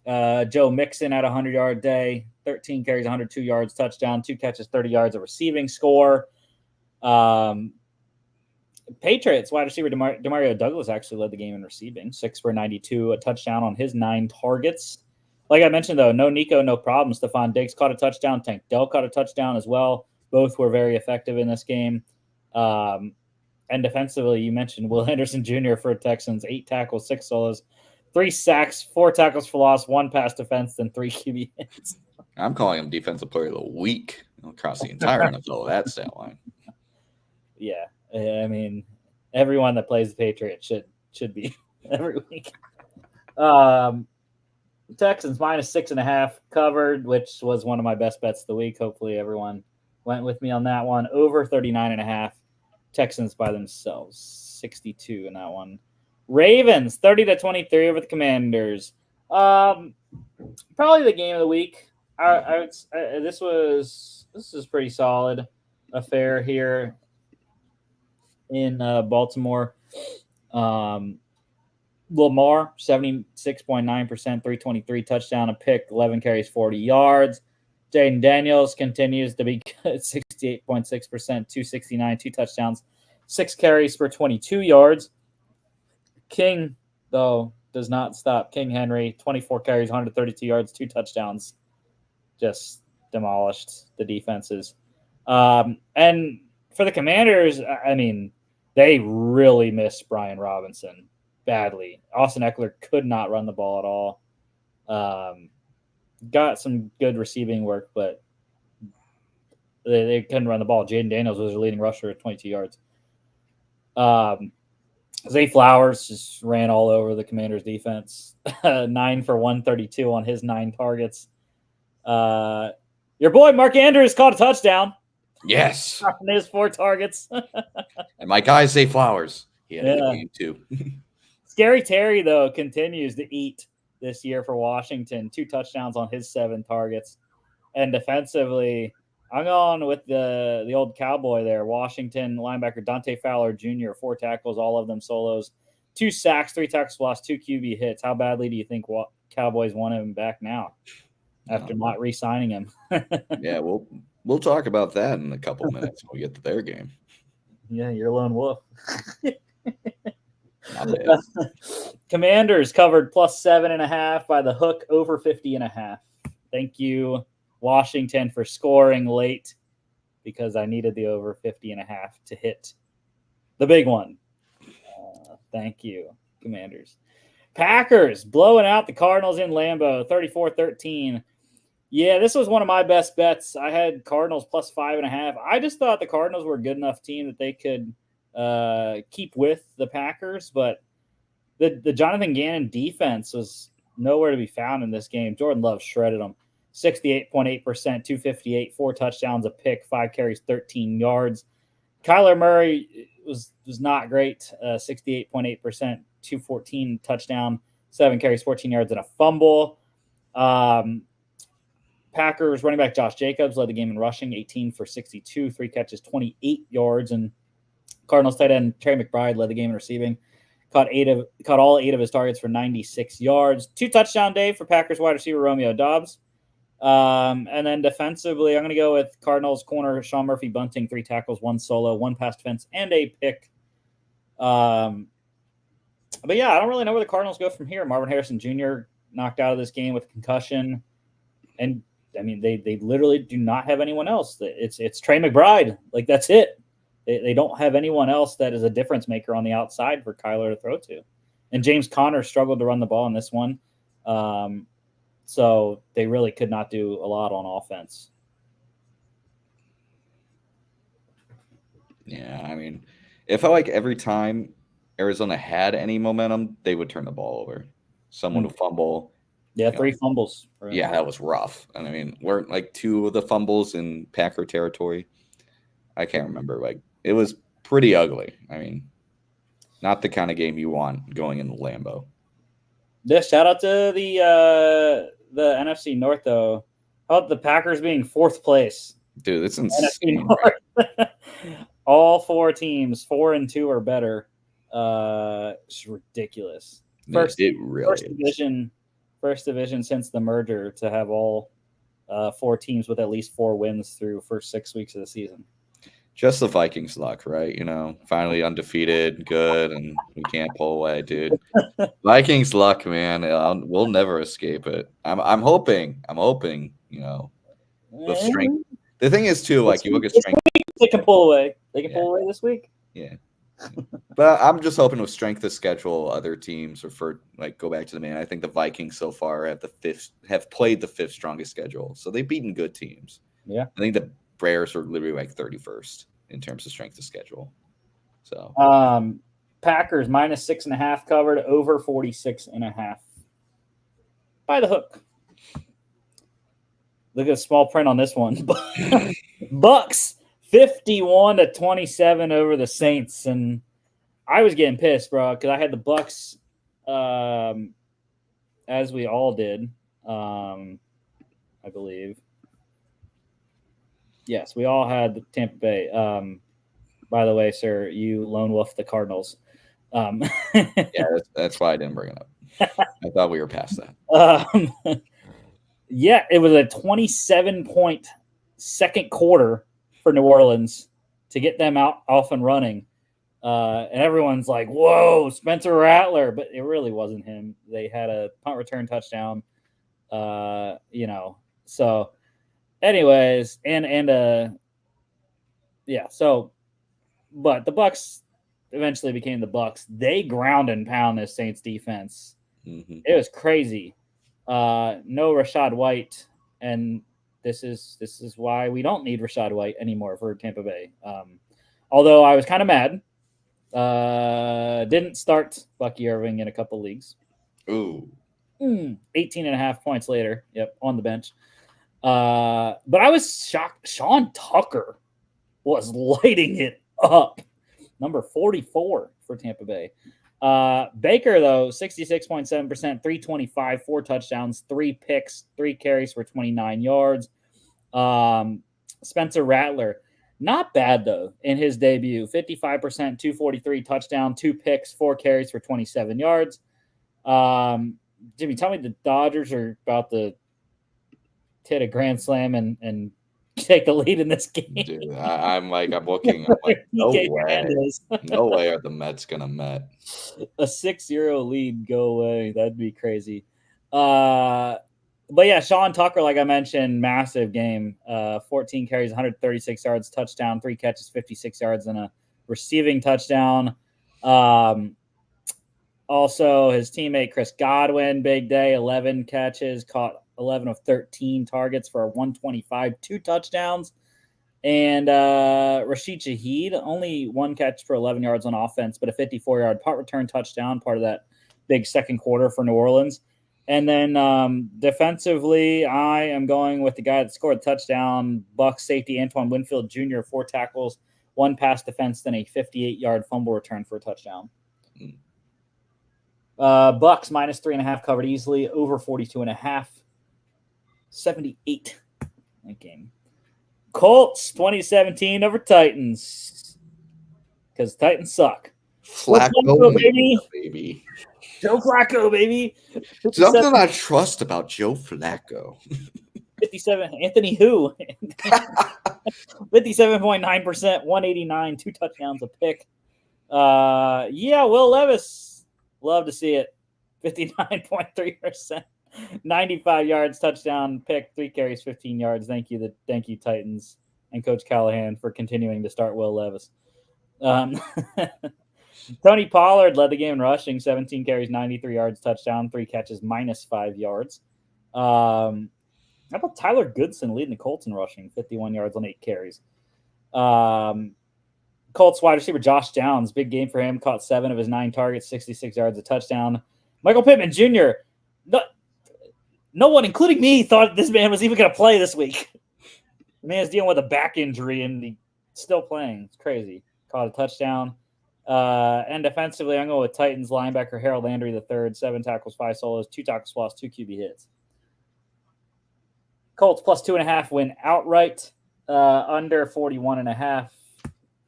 Joe Mixon at 100-yard day, 13 carries, 102 yards, touchdown, 2 catches, 30 yards, a receiving score. Patriots wide receiver Demario Douglas actually led the game in receiving, 6 for 92, a touchdown on his 9 targets. Like I mentioned, though, no Nico, no problem. Stephon Diggs caught a touchdown. Tank Dell caught a touchdown as well. Both were very effective in this game. And defensively, you mentioned Will Anderson Jr. for Texans, 8 tackles, 6 solos, 3 sacks, 4 tackles for loss, 1 pass defense, and 3 QB hits. I'm calling him Defensive Player of the Week across the entire NFL, that stat line. Yeah. I mean, everyone that plays the Patriots should be every week. Texans -6.5 covered, which was one of my best bets of the week. Hopefully everyone went with me on that one. Over 39.5. Texans by themselves, 62 in that one. Ravens 30-23 over the Commanders. Probably the game of the week. This is pretty solid affair here in Baltimore. Lamar, 76.9%, 323 touchdown, a pick, 11 carries, 40 yards. Jaden Daniels continues to be good, 68.6%, 269, 2 touchdowns, 6 carries for 22 yards. King, though, does not stop. King Henry, 24 carries, 132 yards, 2 touchdowns. Just demolished the defenses. And for the Commanders, I mean, they really missed Brian Robinson badly. Austin Eckler could not run the ball at all. Got some good receiving work, but they couldn't run the ball. Jaden Daniels was their leading rusher at 22 yards. Zay Flowers just ran all over the Commanders' defense. 9 for 132 on his 9 targets. Your boy Mark Andrews caught a touchdown. Yes. On his 4 targets. And my guy, Zay Flowers, he had a good game too. Scary Terry, though, continues to eat this year for Washington. 2 touchdowns on his 7 targets. And defensively, I'm going with the old Cowboy there. Washington linebacker Dante Fowler Jr., 4 tackles, all of them solos. 2 sacks, 3 tackles lost, 2 QB hits. How badly do you think Cowboys want him back now after not re-signing him? Yeah, we'll talk about that in a couple minutes when we get to their game. Yeah, you're a lone wolf. Not bad. Commanders covered +7.5 by the hook, over 50.5. Thank you, Washington, for scoring late because I needed the over 50.5 to hit the big one. Thank you, Commanders. Packers blowing out the Cardinals in Lambeau, 34-13. Yeah, this was one of my best bets. I had Cardinals +5.5. I just thought the Cardinals were a good enough team that they could keep with the Packers, but the Jonathan Gannon defense was nowhere to be found in this game. Jordan Love shredded them. 68.8%, 258, 4 touchdowns, a pick, 5 carries, 13 yards. Kyler Murray was not great, 68.8%, 214 touchdown, 7 carries, 14 yards, and a fumble. Packers running back Josh Jacobs led the game in rushing, 18 for 62, 3 catches, 28 yards, and Cardinals tight end Trey McBride led the game in receiving, caught all 8 of his targets for 96 yards. 2 touchdown day for Packers wide receiver Romeo Doubs. And then defensively, I'm going to go with Cardinals corner Sean Murphy Bunting, 3 tackles, 1 solo, 1 pass defense, and a pick. But yeah, I don't really know where the Cardinals go from here. Marvin Harrison Jr. knocked out of this game with a concussion, and I mean they literally do not have anyone else. It's Trey McBride, like that's it. They don't have anyone else that is a difference maker on the outside for Kyler to throw to, and James Conner struggled to run the ball in this one. So they really could not do a lot on offense. Yeah, I mean, it felt like every time Arizona had any momentum, they would turn the ball over. Someone would fumble. Yeah, 3 fumbles. Yeah, that was rough. And I mean, weren't like 2 of the fumbles in Packer territory? I can't remember. Like, it was pretty ugly. I mean, not the kind of game you want going into Lambeau. Yeah, shout out to the NFC North, though. How about the Packers being 4th place? Dude, it's insane. Right? All 4 teams, 4 and 2 or better. It's ridiculous. It really is. First division since the merger to have all 4 teams with at least 4 wins through first 6 weeks of the season. Just the Vikings luck, right? You know, finally undefeated, good, and we can't pull away, dude. Vikings luck, man. We'll never escape it. I'm hoping, you know, with strength. The thing is, too, like you look at strength. They can pull away. They can pull away this week. Yeah. But I'm just hoping with strength of schedule, other teams go back to the man. I think the Vikings so far have played the 5th strongest schedule, so they've beaten good teams. Yeah, I think the Bears are literally like 31st in terms of strength of schedule. So Packers minus 6.5 covered, over 46.5 by the hook. Look at the small print on this one. Bucks 51-27 over the Saints, and I was getting pissed, bro, because I had the Bucks, as we all did, I believe. Yes, we all had the Tampa Bay. By the way, sir, you lone wolf the Cardinals. Yeah, that's why I didn't bring it up. I thought we were past that. Yeah, it was a 27-point second quarter for New Orleans to get them off and running. And everyone's like, whoa, Spencer Rattler. But it really wasn't him. They had a punt return touchdown. So anyways, but the Bucks eventually became the Bucks. They ground and pound this Saints defense. Mm-hmm. It was crazy. No Rachaad White, and this is why we don't need Rachaad White anymore for Tampa Bay. Although I was kind of mad. Didn't start Bucky Irving in a couple leagues. Ooh. 18.5 points later. Yep, on the bench. But I was shocked. Sean Tucker was lighting it up. Number 44 for Tampa Bay. Baker, though, 66.7%, 325, 4 touchdowns, 3 picks, 3 carries for 29 yards. Spencer Rattler, not bad, though, in his debut. 55%, 243, touchdown, 2 picks, 4 carries for 27 yards. Jimmy, tell me the Dodgers are about to hit a grand slam and take the lead in this game. Dude, I'm looking. I'm like, no way. No way are the Mets going to Met. A 6-0 lead, go away. That'd be crazy. But yeah, Sean Tucker, like I mentioned, massive game. 14 carries, 136 yards, touchdown, 3 catches, 56 yards, and a receiving touchdown. Also, his teammate Chris Godwin, big day, 11 catches, caught 11 of 13 targets for a 125, 2 touchdowns. And Rashid Shaheed, only 1 catch for 11 yards on offense, but a 54-yard punt return touchdown, part of that big second quarter for New Orleans. And then defensively, I am going with the guy that scored a touchdown, Bucks safety Antoine Winfield Jr., 4 tackles, 1 pass defense, then a 58-yard fumble return for a touchdown. Bucks minus 3.5 covered easily, over 42.5. 78 that game. Colts 2017 over Titans because Titans suck. Flacco, baby. Joe Flacco, baby. Something I trust about Joe Flacco. 57. Anthony who? 57.9%, 189, 2 touchdowns, a pick. Will Levis. Love to see it. 59.3%. 95 yards, touchdown, pick, 3 carries, 15 yards. Thank you, Titans and Coach Callahan for continuing to start Will Levis. Tony Pollard led the game in rushing, 17 carries, 93 yards, touchdown, 3 catches, minus 5 yards. How about Tyler Goodson leading the Colts in rushing, 51 yards on 8 carries. Colts wide receiver Josh Downs, big game for him, caught 7 of his 9 targets, 66 yards, a touchdown. Michael Pittman Jr., no one, including me, thought this man was even going to play this week. The man's dealing with a back injury, and he's still playing. It's crazy. Caught a touchdown. And defensively, I'm going with Titans linebacker Harold Landry III, 7 tackles, 5 solos, 2 tackles lost, 2 QB hits. Colts plus 2.5 win outright. Under 41.5.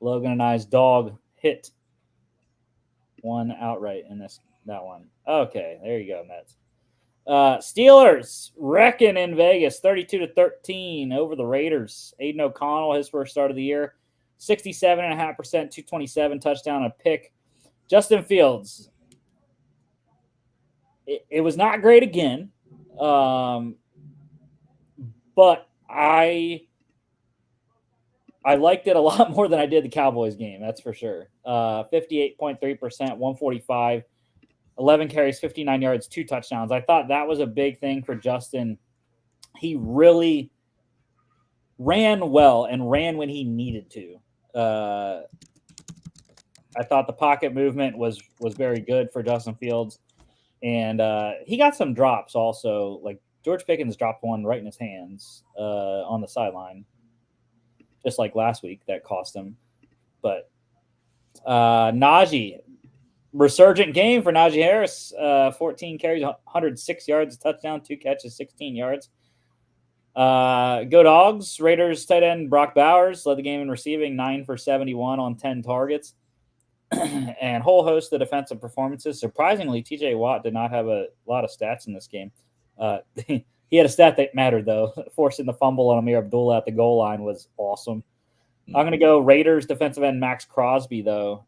Logan and I's dog hit 1 outright in that one. Okay, there you go, Mets. Steelers wrecking in Vegas, 32-13 over the Raiders. Aiden O'Connell, his first start of the year, 67.5%, 227 touchdown, a pick. Justin Fields, it was not great again, but I liked it a lot more than I did the Cowboys game. That's for sure. 58.3%, 145. 11 carries, 59 yards, 2 touchdowns. I thought that was a big thing for Justin. He really ran well and ran when he needed to. I thought the pocket movement was very good for Justin Fields. And he got some drops also. Like George Pickens dropped one right in his hands on the sideline, just like last week. That cost him. But Najee, resurgent game for Najee Harris. 14 carries, 106 yards, a touchdown, 2 catches, 16 yards. Go Dogs. Raiders tight end Brock Bowers led the game in receiving, 9 for 71 on 10 targets. And whole host of defensive performances. Surprisingly, TJ Watt did not have a lot of stats in this game. He had a stat that mattered, though. Forcing the fumble on Amir Abdullah at the goal line was awesome. I'm going to go Raiders defensive end Max Crosby, though.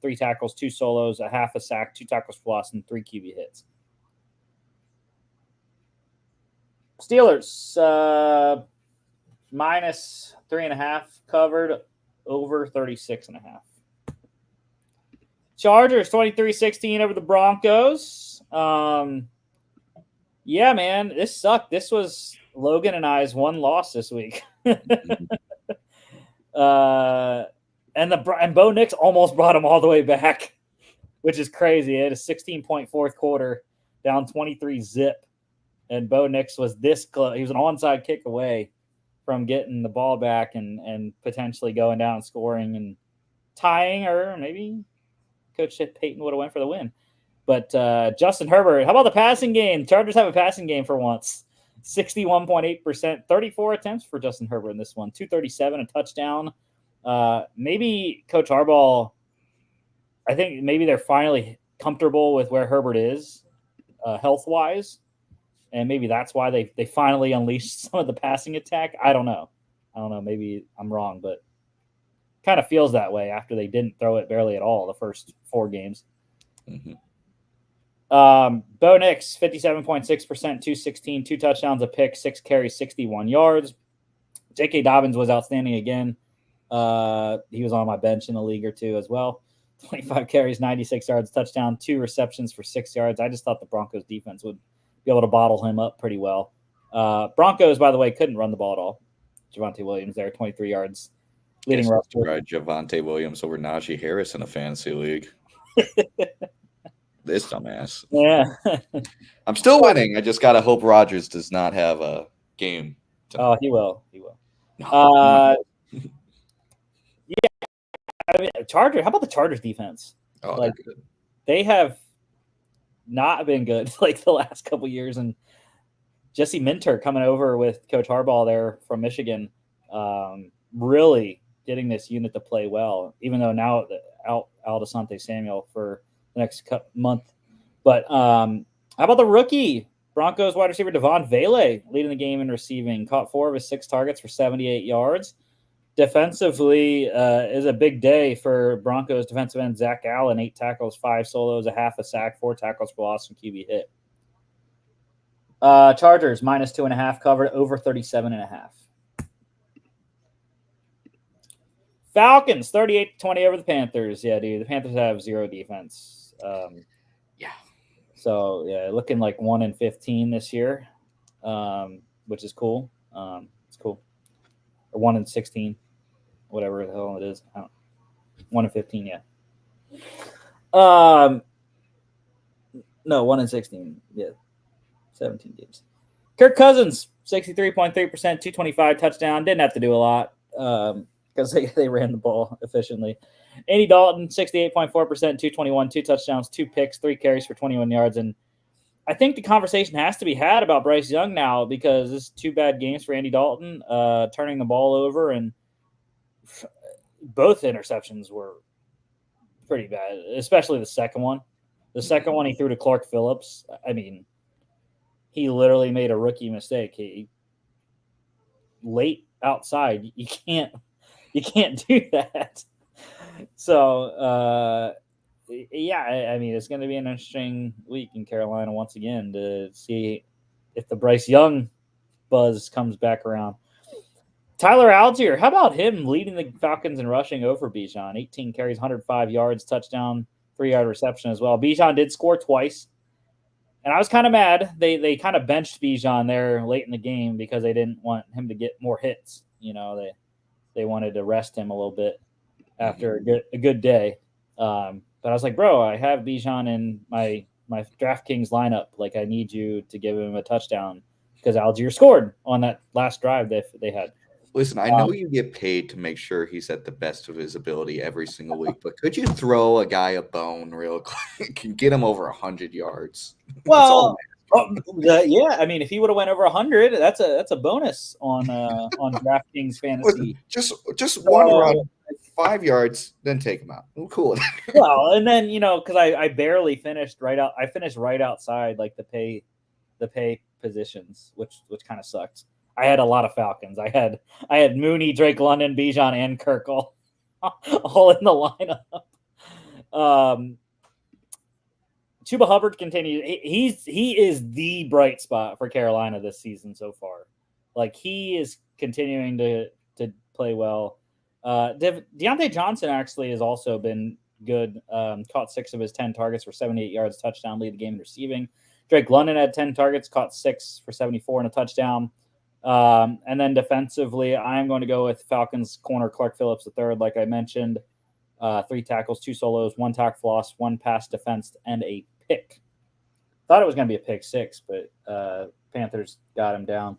3 tackles, 2 solos, a half a sack, 2 tackles for loss, and 3 QB hits. Steelers, minus 3.5 covered, over 36.5. Chargers, 23-16 over the Broncos. Yeah, man, this sucked. This was Logan and I's one loss this week. And Bo Nix almost brought him all the way back, which is crazy. He had a 16-point fourth quarter, down 23-zip, and Bo Nix was this close. He was an onside kick away from getting the ball back and potentially going down and scoring and tying, or maybe Coach Payton would have went for the win. But Justin Herbert, how about the passing game? Chargers have a passing game for once. 61.8%, 34 attempts for Justin Herbert in this one. 237, a touchdown. Maybe Coach Harbaugh, I think maybe they're finally comfortable with where Herbert is health-wise. And maybe that's why they finally unleashed some of the passing attack. I don't know. Maybe I'm wrong, but kind of feels that way after they didn't throw it barely at all the first 4 games. Mm-hmm. Bo Nix, 57.6%, 216, 2 touchdowns, a pick, 6 carries, 61 yards. J.K. Dobbins was outstanding again. He was on my bench in a league or two as well. 25 carries, 96 yards, touchdown, 2 receptions for 6 yards. I just thought the Broncos defense would be able to bottle him up pretty well. Broncos, by the way, couldn't run the ball at all. Javonte Williams there, 23 yards. Leading rusher. Right, Javonte Williams over Najee Harris in a fantasy league. this dumbass. Yeah. I'm still winning. I just gotta hope Rodgers does not have a game. Oh, he will. He will. No. I mean, Chargers. How about the Chargers defense? Oh, Like, they're good. they have not been good like the last couple years, and Jesse Minter coming over with Coach Harbaugh there from Michigan, really getting this unit to play well. Even though now out Asante Samuel for the next month, but how about the rookie Broncos wide receiver Devon Vele leading the game in receiving? Caught 4 of his 6 targets for 78 yards. Defensively is a big day for Broncos defensive end Zach Allen. 8 tackles, 5 solos, a half a sack, 4 tackles for loss, and QB hit. Chargers minus 2.5 covered, over 37.5. Falcons 38-20 over the Panthers. Yeah, dude, the Panthers have 0 defense. Yeah. So yeah, looking like 1-15 this year, which is cool. It's cool. Or 1-16, whatever the hell it is. 1-15, yeah. No, 1-16. Yeah, 17 games. Kirk Cousins, 63.3%, 225 touchdown. Didn't have to do a lot because they ran the ball efficiently. Andy Dalton, 68.4%, 221, 2 touchdowns, 2 picks, 3 carries for 21 yards. And I think the conversation has to be had about Bryce Young now because this is 2 bad games for Andy Dalton, turning the ball over, and both interceptions were pretty bad, especially the second one. The second one he threw to Clark Phillips. I mean, he literally made a rookie mistake. He late outside. You can't do that. So yeah, I mean, it's going to be an interesting week in Carolina once again to see if the Bryce Young buzz comes back around. Tyler Algier, how about him leading the Falcons in rushing over Bijan? 18 carries, 105 yards, touchdown, 3-yard reception as well. Bijan did score twice, and I was kind of mad. They kind of benched Bijan there late in the game because they didn't want him to get more hits. You know, they wanted to rest him a little bit after a good day. But I was like, bro, I have Bijan in my DraftKings lineup. Like, I need you to give him a touchdown because Algier scored on that last drive they had. Listen, I know you get paid to make sure he's at the best of his ability every single week, but could you throw a guy a bone real quick and get him over 100 yards? Well, yeah. I mean, if he would have went over 100, that's a bonus on DraftKings fantasy. Just one run, 5 yards, then take him out. Oh, cool. Well, and then because I barely finished right out. I finished right outside like the pay positions, which kind of sucked. I had a lot of Falcons. I had Mooney, Drake London, Bijan, and Kirk all in the lineup. Chuba Hubbard continues. He is the bright spot for Carolina this season so far. Like, he is continuing to play well. Deontay Johnson actually has also been good. Caught 6 of his 10 targets for 78 yards, touchdown, lead the game in receiving. Drake London had 10 targets, caught 6 for 74 and a touchdown. And then defensively, I'm going to go with Falcons corner Clark Phillips III, like I mentioned. 3 tackles, 2 solos, 1 tackle for loss, 1 pass defense, and a pick. Thought it was going to be a pick 6, but Panthers got him down.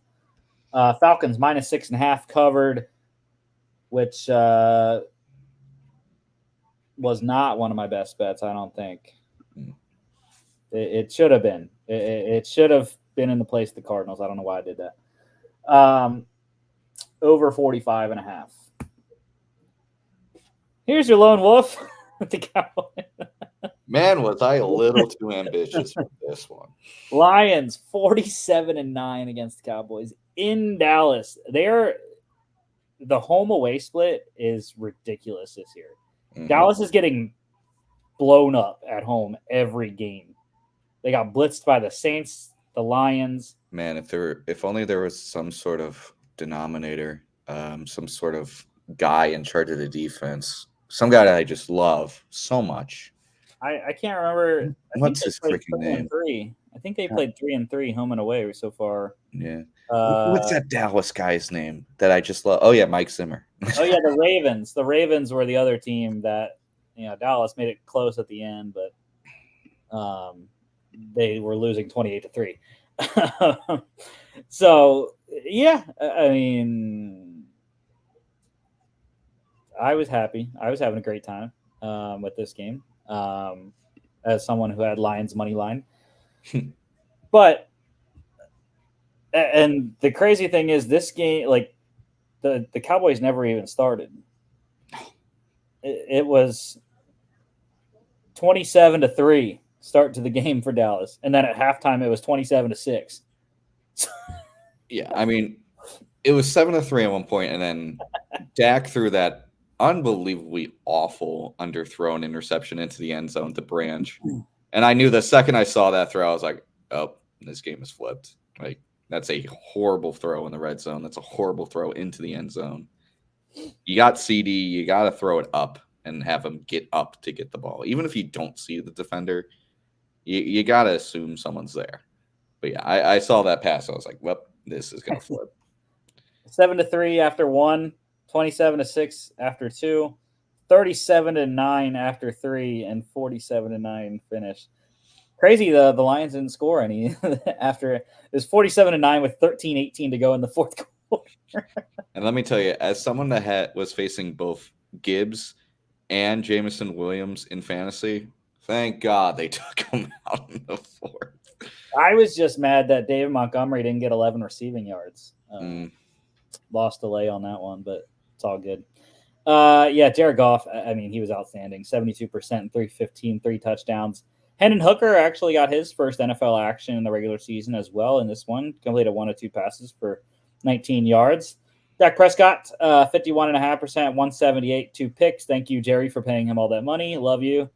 Falcons minus 6.5 covered, which was not one of my best bets, I don't think. It should have been. It should have been in the place of the Cardinals. I don't know why I did that. Over 45.5. Here's your lone wolf with the Cowboys. Man, was I a little too ambitious for this one. Lions 47-9 against the Cowboys in Dallas. The home away split is ridiculous this year. Mm-hmm. Dallas is getting blown up at home every game. They got blitzed by the Saints, the Lions. Man, if only there was some sort of denominator, some sort of guy in charge of the defense, some guy that I just love so much. I can't remember. What's his freaking name? I think they played 3-3 home and away so far. Yeah. What's that Dallas guy's name that I just love? Oh yeah, Mike Zimmer. Oh yeah, the Ravens. The Ravens were the other team that Dallas made it close at the end, but They were losing 28-3. So yeah, I mean, I was happy. I was having a great time with this game as someone who had Lions money line. But and the crazy thing is, this game, like the Cowboys never even started. It was 27-3 start to the game for Dallas, and then at halftime it was 27-6. Yeah, I mean, it was 7-3 at one point, and then Dak threw that unbelievably awful underthrown interception into the end zone to Branch. And I knew the second I saw that throw, I was like, oh, this game is flipped. Like, that's a horrible throw in the red zone. That's a horrible throw into the end zone. You got CD, you got to throw it up and have him get up to get the ball. Even if you don't see the defender, you got to assume someone's there. But yeah, I saw that pass. I was like, well, this is going to flip. 7-3 after 1, 27-6 after 2, 37-9 after 3, and 47-9 finish. Crazy, the Lions didn't score any after it was 47-9 with 13-18 to go in the fourth quarter. And let me tell you, as someone that was facing both Gibbs and Jamison Williams in fantasy, thank God they took him out in the fourth. I was just mad that David Montgomery didn't get 11 receiving yards. Lost delay on that one, but it's all good. Yeah, Jared Goff, I mean, he was outstanding. 72%, 315, 3 touchdowns. Hendon Hooker actually got his first NFL action in the regular season as well in this one. Completed 1 of 2 passes for 19 yards. Dak Prescott, 51.5%, 178, 2 picks. Thank you, Jerry, for paying him all that money. Love you.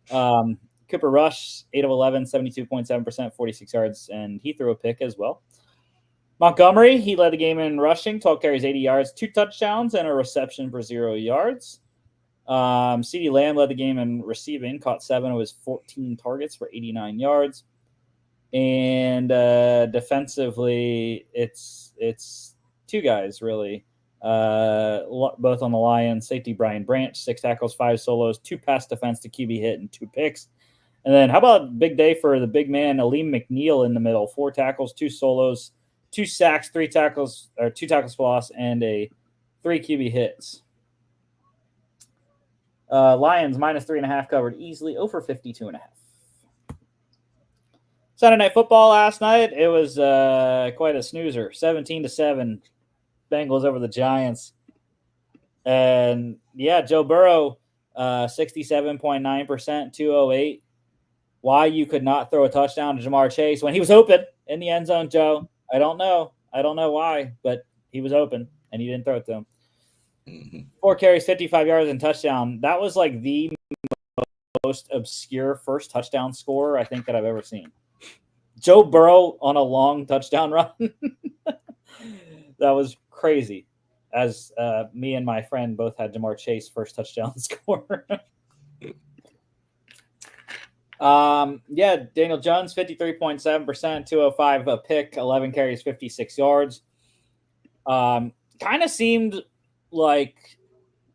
Cooper Rush, 8 of 11, 72.7%, 46 yards, and he threw a pick as well. Montgomery, he led the game in rushing, 12 carries, 80 yards, 2 touchdowns, and a reception for 0 yards. CeeDee Lamb led the game in receiving, caught 7 of his 14 targets for 89 yards. And defensively, it's 2 guys, really, both on the Lions. Safety Brian Branch, 6 tackles, 5 solos, 2 pass defense to QB hit, and 2 picks. And then how about a big day for the big man, Aleem McNeil in the middle, 4 tackles, 2 solos, 2 sacks, 2 tackles for loss, and 3 QB hits. Lions minus 3.5 covered easily, over 52.5. Sunday Night Football last night, it was quite a snoozer. 17-7, Bengals over the Giants. And yeah, Joe Burrow, 67.9%, 208. Why you could not throw a touchdown to Jamar Chase when he was open in the end zone, Joe? I don't know. I don't know why, but he was open and he didn't throw it to him. 4 carries, 55 yards, and touchdown. That was like the most obscure first touchdown score I think that I've ever seen. Joe Burrow on a long touchdown run. That was crazy. As me and my friend both had Jamar Chase first touchdown score. Yeah, Daniel Jones, 53.7%, 205, a pick, 11 carries, 56 yards. Kind of seemed like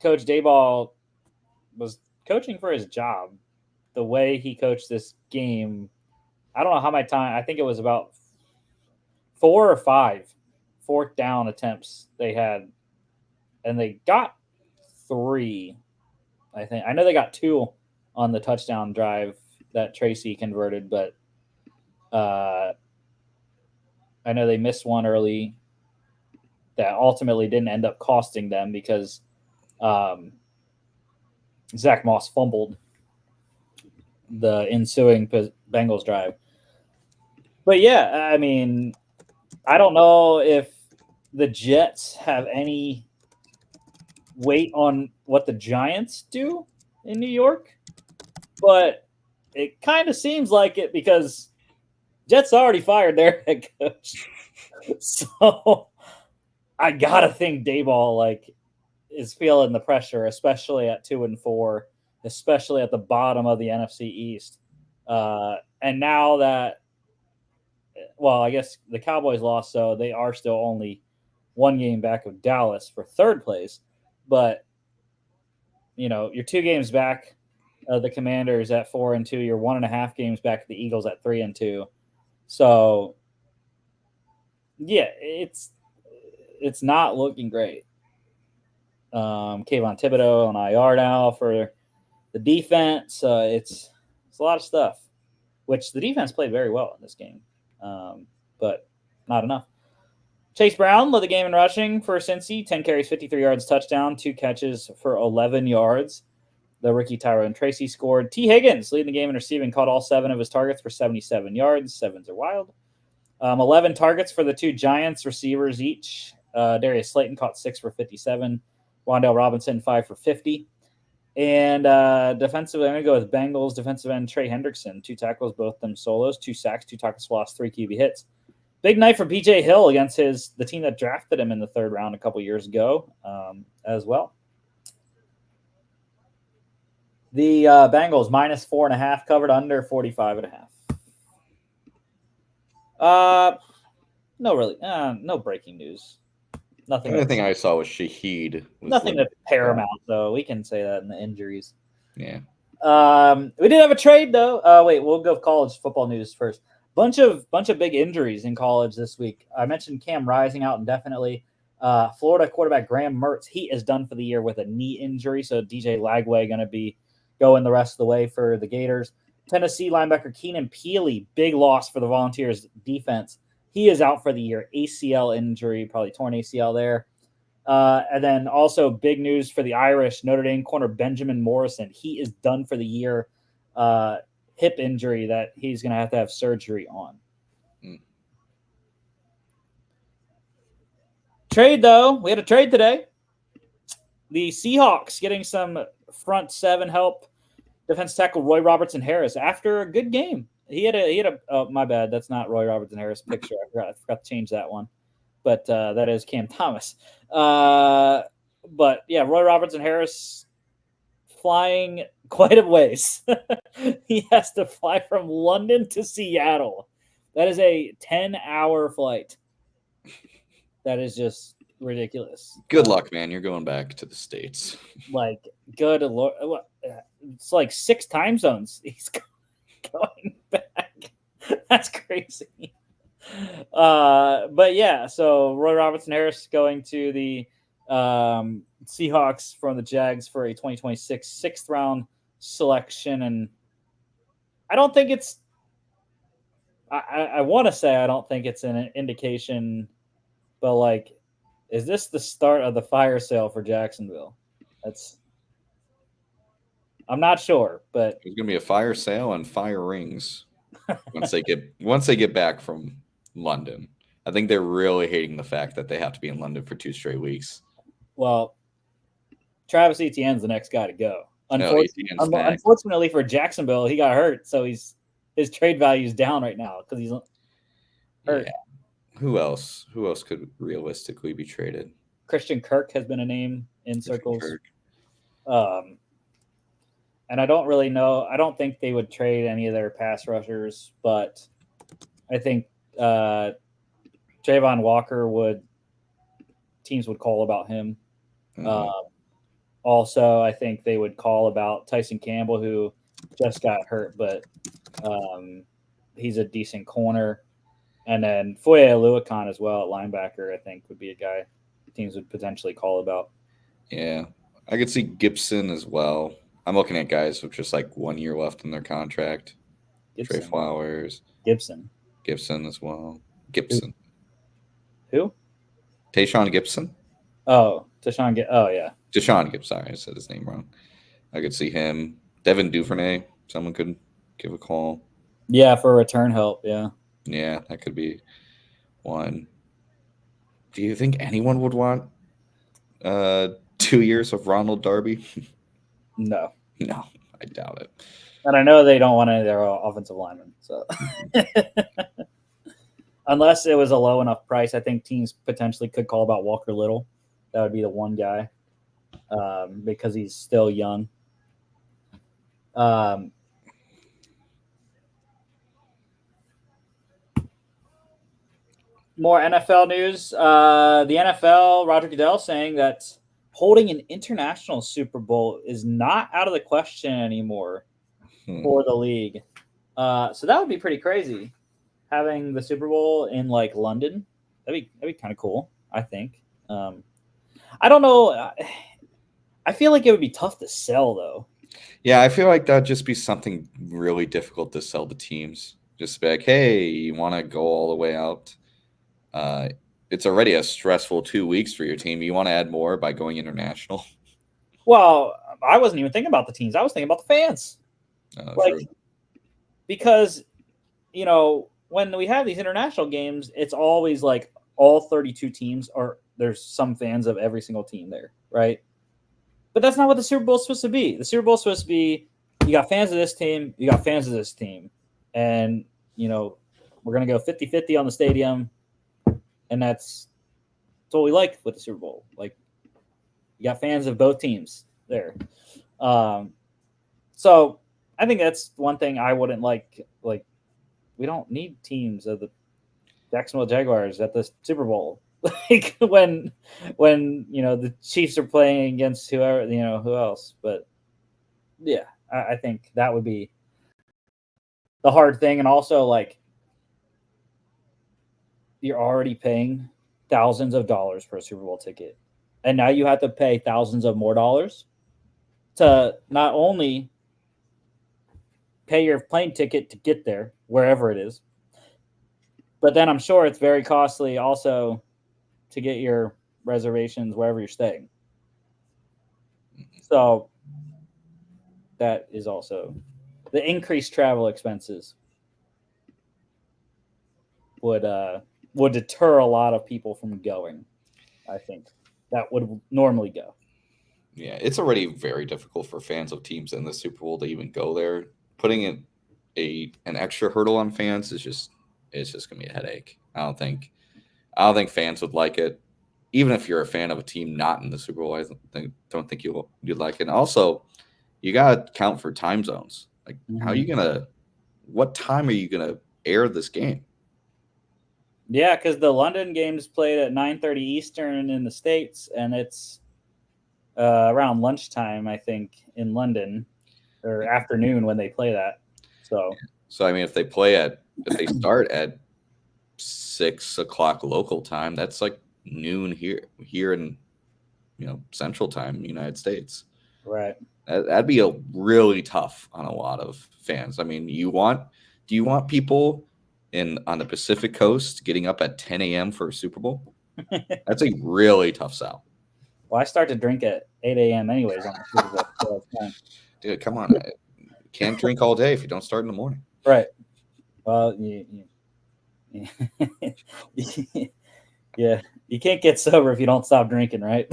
Coach Daboll was coaching for his job. The way he coached this game, I don't know how much time. I think it was about 4 or 5 fourth down attempts they had, and they got 3. I think I know they got 2 on the touchdown drive that Tracy converted, but I know they missed one early that ultimately didn't end up costing them because Zach Moss fumbled the ensuing Bengals drive. But yeah, I mean, I don't know if the Jets have any weight on what the Giants do in New York, but it kind of seems like it because Jets already fired their head coach. So I gotta think Daboll is feeling the pressure, especially at 2-4, especially at the bottom of the NFC East. And now that, well, I guess the Cowboys lost, so they are still only 1 game back of Dallas for 3rd place. But, you know, you're 2 games back The Commanders at 4-2. You're 1.5 games back at the Eagles at 3-2. So, yeah, it's not looking great. Kayvon Thibodeau on IR now for the defense. It's a lot of stuff, which the defense played very well in this game, but not enough. Chase Brown led the game in rushing for Cincy. 10 carries, 53 yards, touchdown, 2 catches for 11 yards. The rookie Tyrone Tracy scored. T. Higgins leading the game in receiving, caught all 7 of his targets for 77 yards. 7s are wild. 11 targets for the 2 Giants receivers each. Darius Slayton caught 6 for 57. Wandale Robinson 5 for 50. And defensively, I'm going to go with Bengals defensive end Trey Hendrickson. 2 tackles, both them solos. 2 sacks, 2 tackles for loss, 3 QB hits. Big night for B.J. Hill against the team that drafted him in the 3rd round a couple years ago as well. The Bengals -4.5 covered under 45.5. No breaking news. Nothing. The only thing I saw was Shaheed. Nothing that's paramount, though. We can say that in the injuries. Yeah. We did have a trade, though. Wait, we'll go college football news first. Bunch of big injuries in college this week. I mentioned Cam Rising out indefinitely. Florida quarterback Graham Mertz, he is done for the year with a knee injury. So DJ Lagway going to be going the rest of the way for the Gators. Tennessee linebacker Keenan Peely, big loss for the Volunteers defense. He is out for the year. ACL injury, probably torn ACL there. And then also big news for the Irish, Notre Dame corner Benjamin Morrison. He is done for the year. Hip injury that he's going to have surgery on. Trade, though. We had a trade today. The Seahawks getting some front 7 help. Defense tackle Roy Robertson Harris after a good game. He had a oh, my bad. That's not Roy Robertson Harris picture. I forgot to change that one. But that is Cam Thomas. But yeah, Roy Robertson Harris flying quite a ways. He has to fly from London to Seattle. That is a 10-hour flight. That is just ridiculous. Good luck, man. You're going back to the States. Like, good Lord. It's like 6 time zones. He's going back. That's crazy. But yeah, so Roy Robertson Harris going to the Seahawks from the Jags for a 2026 6th round selection. And I don't think it's I want to say I don't think it's an indication, but like, is this the start of the fire sale for Jacksonville? I'm not sure, but there's gonna be a fire sale and fire rings once they get back from London. I think they're really hating the fact that they have to be in London for 2 straight weeks. Well, Travis Etienne's the next guy to go. Unfortunately for Jacksonville, he got hurt, so his trade value is down right now because he's hurt. Yeah. Who else could realistically be traded? Christian Kirk has been a name in circles. And I don't really know. I don't think they would trade any of their pass rushers, but I think Trayvon Walker teams would call about him. Mm-hmm. Also, I think they would call about Tyson Campbell, who just got hurt, but he's a decent corner. And then Foye Aluakon as well at linebacker, I think, would be a guy teams would potentially call about. Yeah. I could see Gibson as well. I'm looking at guys with just like 1 year left in their contract. Trey Flowers. Gibson as well. Gibson. Who? Tayshaun Gibson. Oh, yeah. Deshaun Gibson. Sorry, I said his name wrong. I could see him. Devin Duvernay. Someone could give a call. Yeah, for return help. Yeah. Yeah, that could be one. Do you think anyone would want 2 years of Ronald Darby? No, I doubt it. And I know they don't want any of their offensive linemen. So, unless it was a low enough price, I think teams potentially could call about Walker Little. That would be the one guy because he's still young. More NFL news. The NFL, Roger Goodell saying that holding an international Super Bowl is not out of the question anymore for the league. So that would be pretty crazy, having the Super Bowl in like London. That'd be kind of cool, I think. I don't know. I feel like it would be tough to sell though. Yeah, I feel like that'd just be something really difficult to sell to teams. Just be like, hey, you want to go all the way out? It's already a stressful 2 weeks for your team. You want to add more by going international? Well, I wasn't even thinking about the teams. I was thinking about the fans. True. Because, when we have these international games, it's always like all 32 teams are there's some fans of every single team there, right? But that's not what the Super Bowl is supposed to be. The Super Bowl is supposed to be you got fans of this team, you got fans of this team. And, we're going to go 50-50 on the stadium. And that's what we like with the Super Bowl. Like, you got fans of both teams there. So I think that's one thing I wouldn't like. Like, we don't need teams of the Jacksonville Jaguars at the Super Bowl. Like when the Chiefs are playing against whoever, who else. But yeah, I think that would be the hard thing. And also, like, you're already paying thousands of dollars for a Super Bowl ticket. And now you have to pay thousands of more dollars to not only pay your plane ticket to get there, wherever it is, but then I'm sure it's very costly also to get your reservations wherever you're staying. So that is also the increased travel expenses would deter a lot of people from going. I think that would normally go. Yeah, it's already very difficult for fans of teams in the Super Bowl to even go there. Putting in an extra hurdle on fans is just gonna be a headache. I don't think fans would like it. Even if you're a fan of a team not in the Super Bowl, I don't think you'd like it. And also, you gotta count for time zones. Like, how are you gonna? What time are you gonna air this game? Yeah, because the London game's played at 9:30 Eastern in the States, and it's around lunchtime, I think, in London, or afternoon when they play that. So I mean, if they start at 6 o'clock local time, that's like noon here in Central Time, United States. Right. That'd be a really tough on a lot of fans. I mean, do you want people on the Pacific Coast getting up at 10 a.m. for a Super Bowl? That's a really tough sell. Well, I start to drink at 8 a.m. anyways on the Super Bowl. So it's fine. Dude, come on. You can't drink all day if you don't start in the morning. Right. Well, yeah, you can't get sober if you don't stop drinking, right?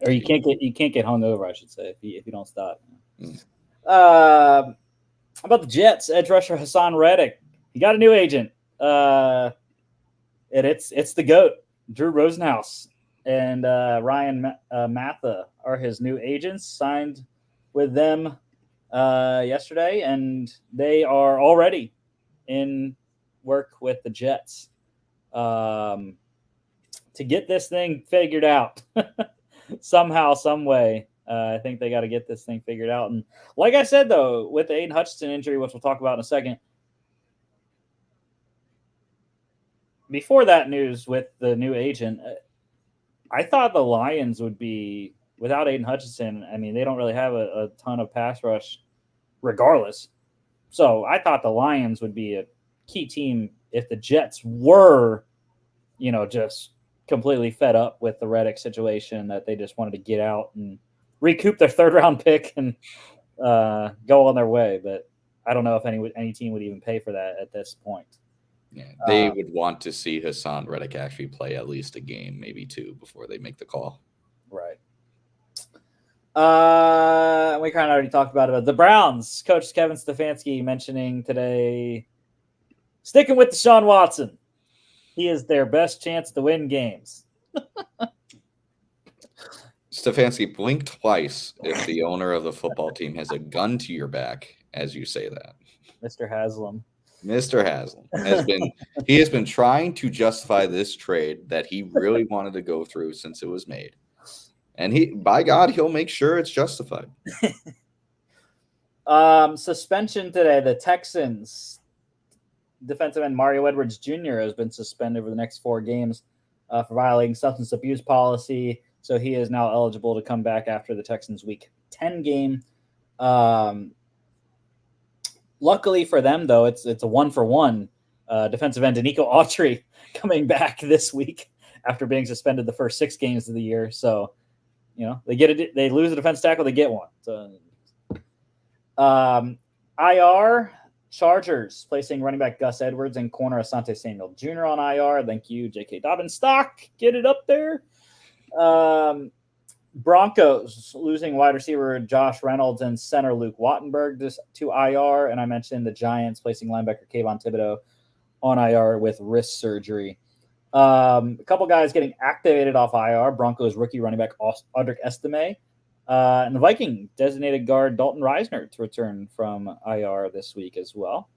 Or you can't get hungover, I should say, if you don't stop. How about the Jets? Edge rusher Hassan Reddick. He got a new agent. And it's the GOAT, Drew Rosenhaus, and Ryan Matha are his new agents. Signed with them yesterday, and they are already in work with the Jets to get this thing figured out somehow, some way. I think they got to get this thing figured out. And like I said, though, with the Aiden Hutchinson injury, which we'll talk about in a second, before that news with the new agent, I thought the Lions would be, without Aiden Hutchinson, I mean, they don't really have a ton of pass rush regardless. So I thought the Lions would be a key team if the Jets were, just completely fed up with the Reddick situation, that they just wanted to get out and recoup their third-round pick and go on their way. But I don't know if any team would even pay for that at this point. Yeah, they would want to see Hassan Reddick actually play at least a game, maybe two, before they make the call. Right. We kind of already talked about it. The Browns, Coach Kevin Stefanski mentioning today, sticking with Deshaun Watson. He is their best chance to win games. Stefanski, blink twice if the owner of the football team has a gun to your back as you say that. Mr. Haslam. Mr. Haslam has been trying to justify this trade that he really wanted to go through since it was made. And by God, he'll make sure it's justified. Suspension today. The Texans defensive end Mario Edwards Jr. has been suspended for the next 4 games for violating substance abuse policy. So he is now eligible to come back after the Texans' Week 10 game. Luckily for them, though, it's a 1-for-1 defensive end Danico Autry coming back this week after being suspended the first 6 games of the year. So, they get it. They lose a defense tackle, they get one. So, IR Chargers placing running back Gus Edwards and corner Asante Samuel Jr. on IR. Thank you, J.K. Dobbins stock. Get it up there. Broncos losing wide receiver Josh Reynolds and center Luke Wattenberg to IR. And I mentioned the Giants placing linebacker Kayvon Thibodeau on IR with wrist surgery. A couple guys getting activated off IR. Broncos rookie running back Audric Estime. And the Viking designated guard Dalton Reisner to return from IR this week as well.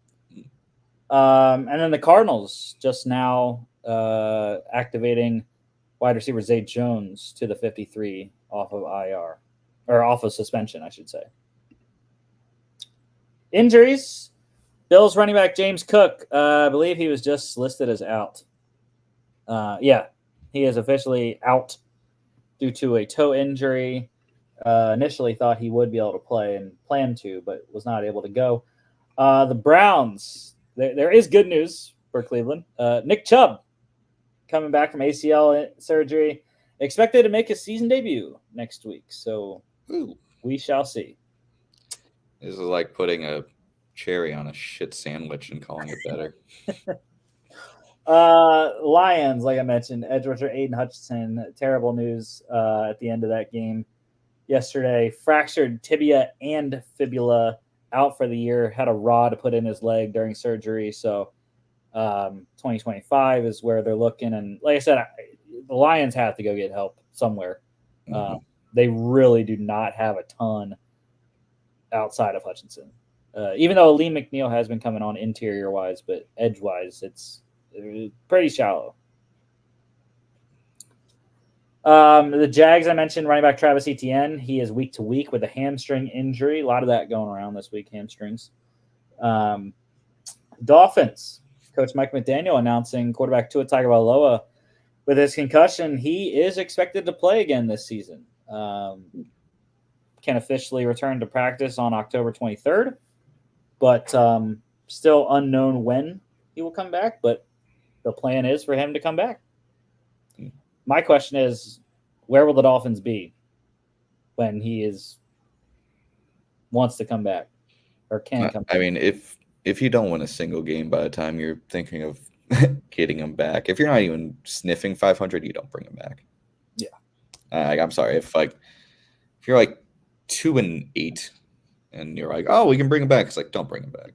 And then the Cardinals just now activating wide receiver Zay Jones to the 53 off of IR, or off of suspension, I should say. Injuries. Bills running back James Cook, I believe he was just listed as out. He is officially out due to a toe injury. Initially thought he would be able to play and planned to, but was not able to go. The Browns, there is good news for Cleveland. Nick Chubb coming back from ACL surgery, expected to make his season debut next week. So we shall see. This is like putting a cherry on a shit sandwich and calling it better. Lions, like I mentioned, edge rusher Aiden Hutchinson, terrible news at the end of that game yesterday. Fractured tibia and fibula, out for the year, had a rod put in his leg during surgery. So 2025 is where they're looking. And like I said, the Lions have to go get help somewhere. They really do not have a ton outside of Hutchinson. Even though Lee McNeil has been coming on interior-wise, but edge-wise, it's pretty shallow. The Jags, I mentioned, running back Travis Etienne. He is week to week with a hamstring injury. A lot of that going around this week, hamstrings. Dolphins, Coach Mike McDaniel announcing quarterback Tua Tagovailoa with his concussion. He is expected to play again this season. Can officially return to practice on October 23rd, but still unknown when he will come back. But the plan is for him to come back. My question is, where will the Dolphins be when he wants to come back or can come back? I mean, if you don't win a single game by the time you're thinking of getting him back, if you're not even sniffing 500, you don't bring him back. Yeah. I'm sorry. If you're like 2-8 and you're like, oh, we can bring him back. It's like, don't bring him back.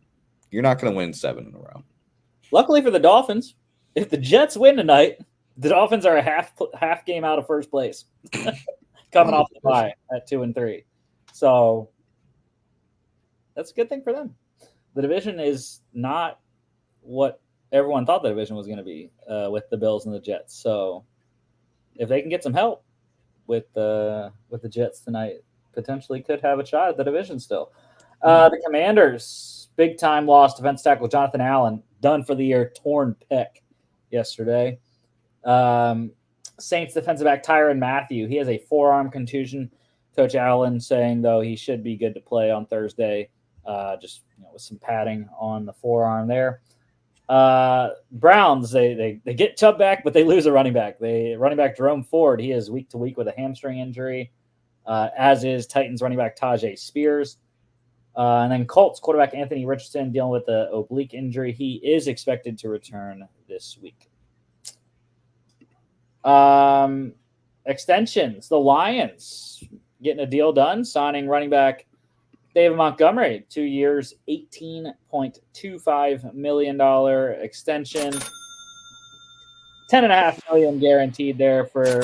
You're not going to win 7 in a row. Luckily for the Dolphins, if the Jets win tonight, the Dolphins are a half game out of first place, coming off the bye at 2-3. So that's a good thing for them. The division is not what everyone thought the division was going to be with the Bills and the Jets. So if they can get some help with the Jets tonight, potentially could have a shot at the division still. The Commanders, big time loss. Defense tackle Jonathan Allen, done for the year, torn pec yesterday. Saints defensive back Tyrann Mathieu, he has a forearm contusion. Coach Allen saying, though, he should be good to play on Thursday, just with some padding on the forearm there. Browns, they get Chubb back, but they lose a running back. Running back Jerome Ford, he is week to week with a hamstring injury, as is Titans running back Tajay Spears. And then Colts quarterback Anthony Richardson dealing with the oblique injury. He is expected to return this week. Extensions. The Lions getting a deal done, signing running back David Montgomery, 2 years, $18.25 million extension. $10.5 million guaranteed there for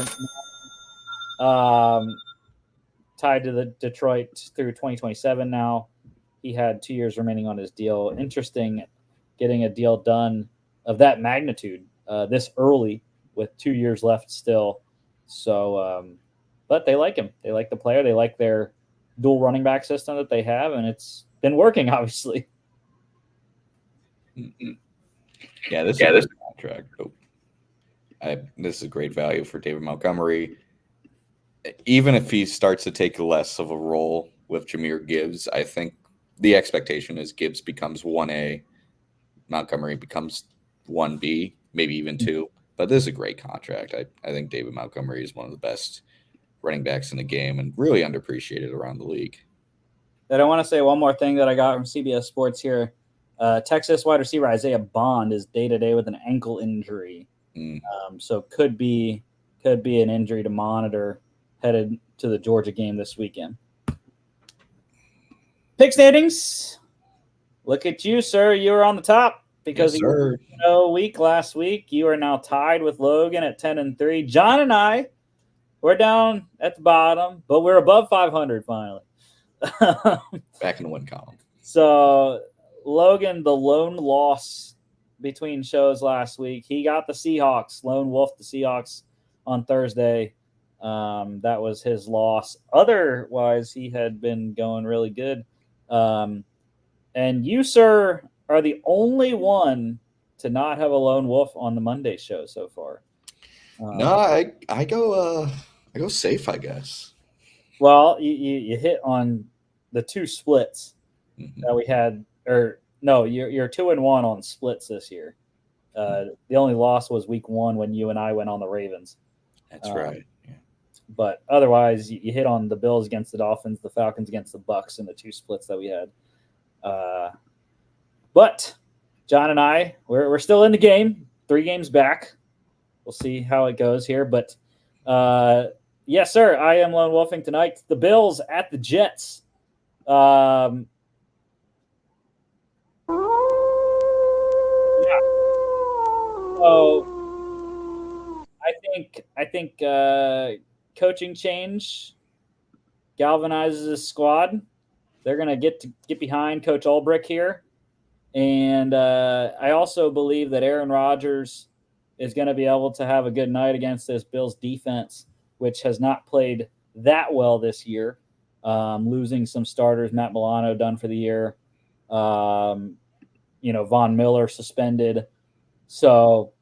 tied to the Detroit through 2027 now. He had 2 years remaining on his deal. Interesting getting a deal done of that magnitude this early with 2 years left still. So, but they like him. They like the player. They like their dual running back system that they have, and it's been working, obviously. Yeah, this is a good contract. This is great value for David Montgomery. Even if he starts to take less of a role with Jahmyr Gibbs, I think the expectation is Gibbs becomes 1A, Montgomery becomes 1B, maybe even 2. But this is a great contract. I think David Montgomery is one of the best running backs in the game and really underappreciated around the league. And I want to say one more thing that I got from CBS Sports here. Texas wide receiver Isaiah Bond is day-to-day with an ankle injury. So could be an injury to monitor headed to the Georgia game this weekend. Pick standings. Look at you, sir. You were on the top because you were week last week. You are now tied with Logan at 10-3. John and I, we're down at the bottom, but we're above 500 finally. Back in the win column. So Logan, the lone loss between shows last week, he got the Seahawks, lone wolf the Seahawks on Thursday. That was his loss. Otherwise, he had been going really good. And you, sir, are the only one to not have a lone wolf on the Monday show so far. No, I go safe, I guess. Well, you hit on the 2 splits that we had, or no, you're 2-1 on splits this year. The only loss was week 1 when you and I went on the Ravens. That's right. Yeah. But otherwise, you hit on the Bills against the Dolphins, the Falcons against the Bucks, and the 2 splits that we had. But John and I, we're still in the game. 3 games back. We'll see how it goes here. But yes, sir, I am lone wolfing tonight. The Bills at the Jets. Yeah. So I think coaching change galvanizes the squad. They're going to get behind Coach Ulbrich here. And I also believe that Aaron Rodgers is going to be able to have a good night against this Bills defense, which has not played that well this year, losing some starters. Matt Milano done for the year. Von Miller suspended. So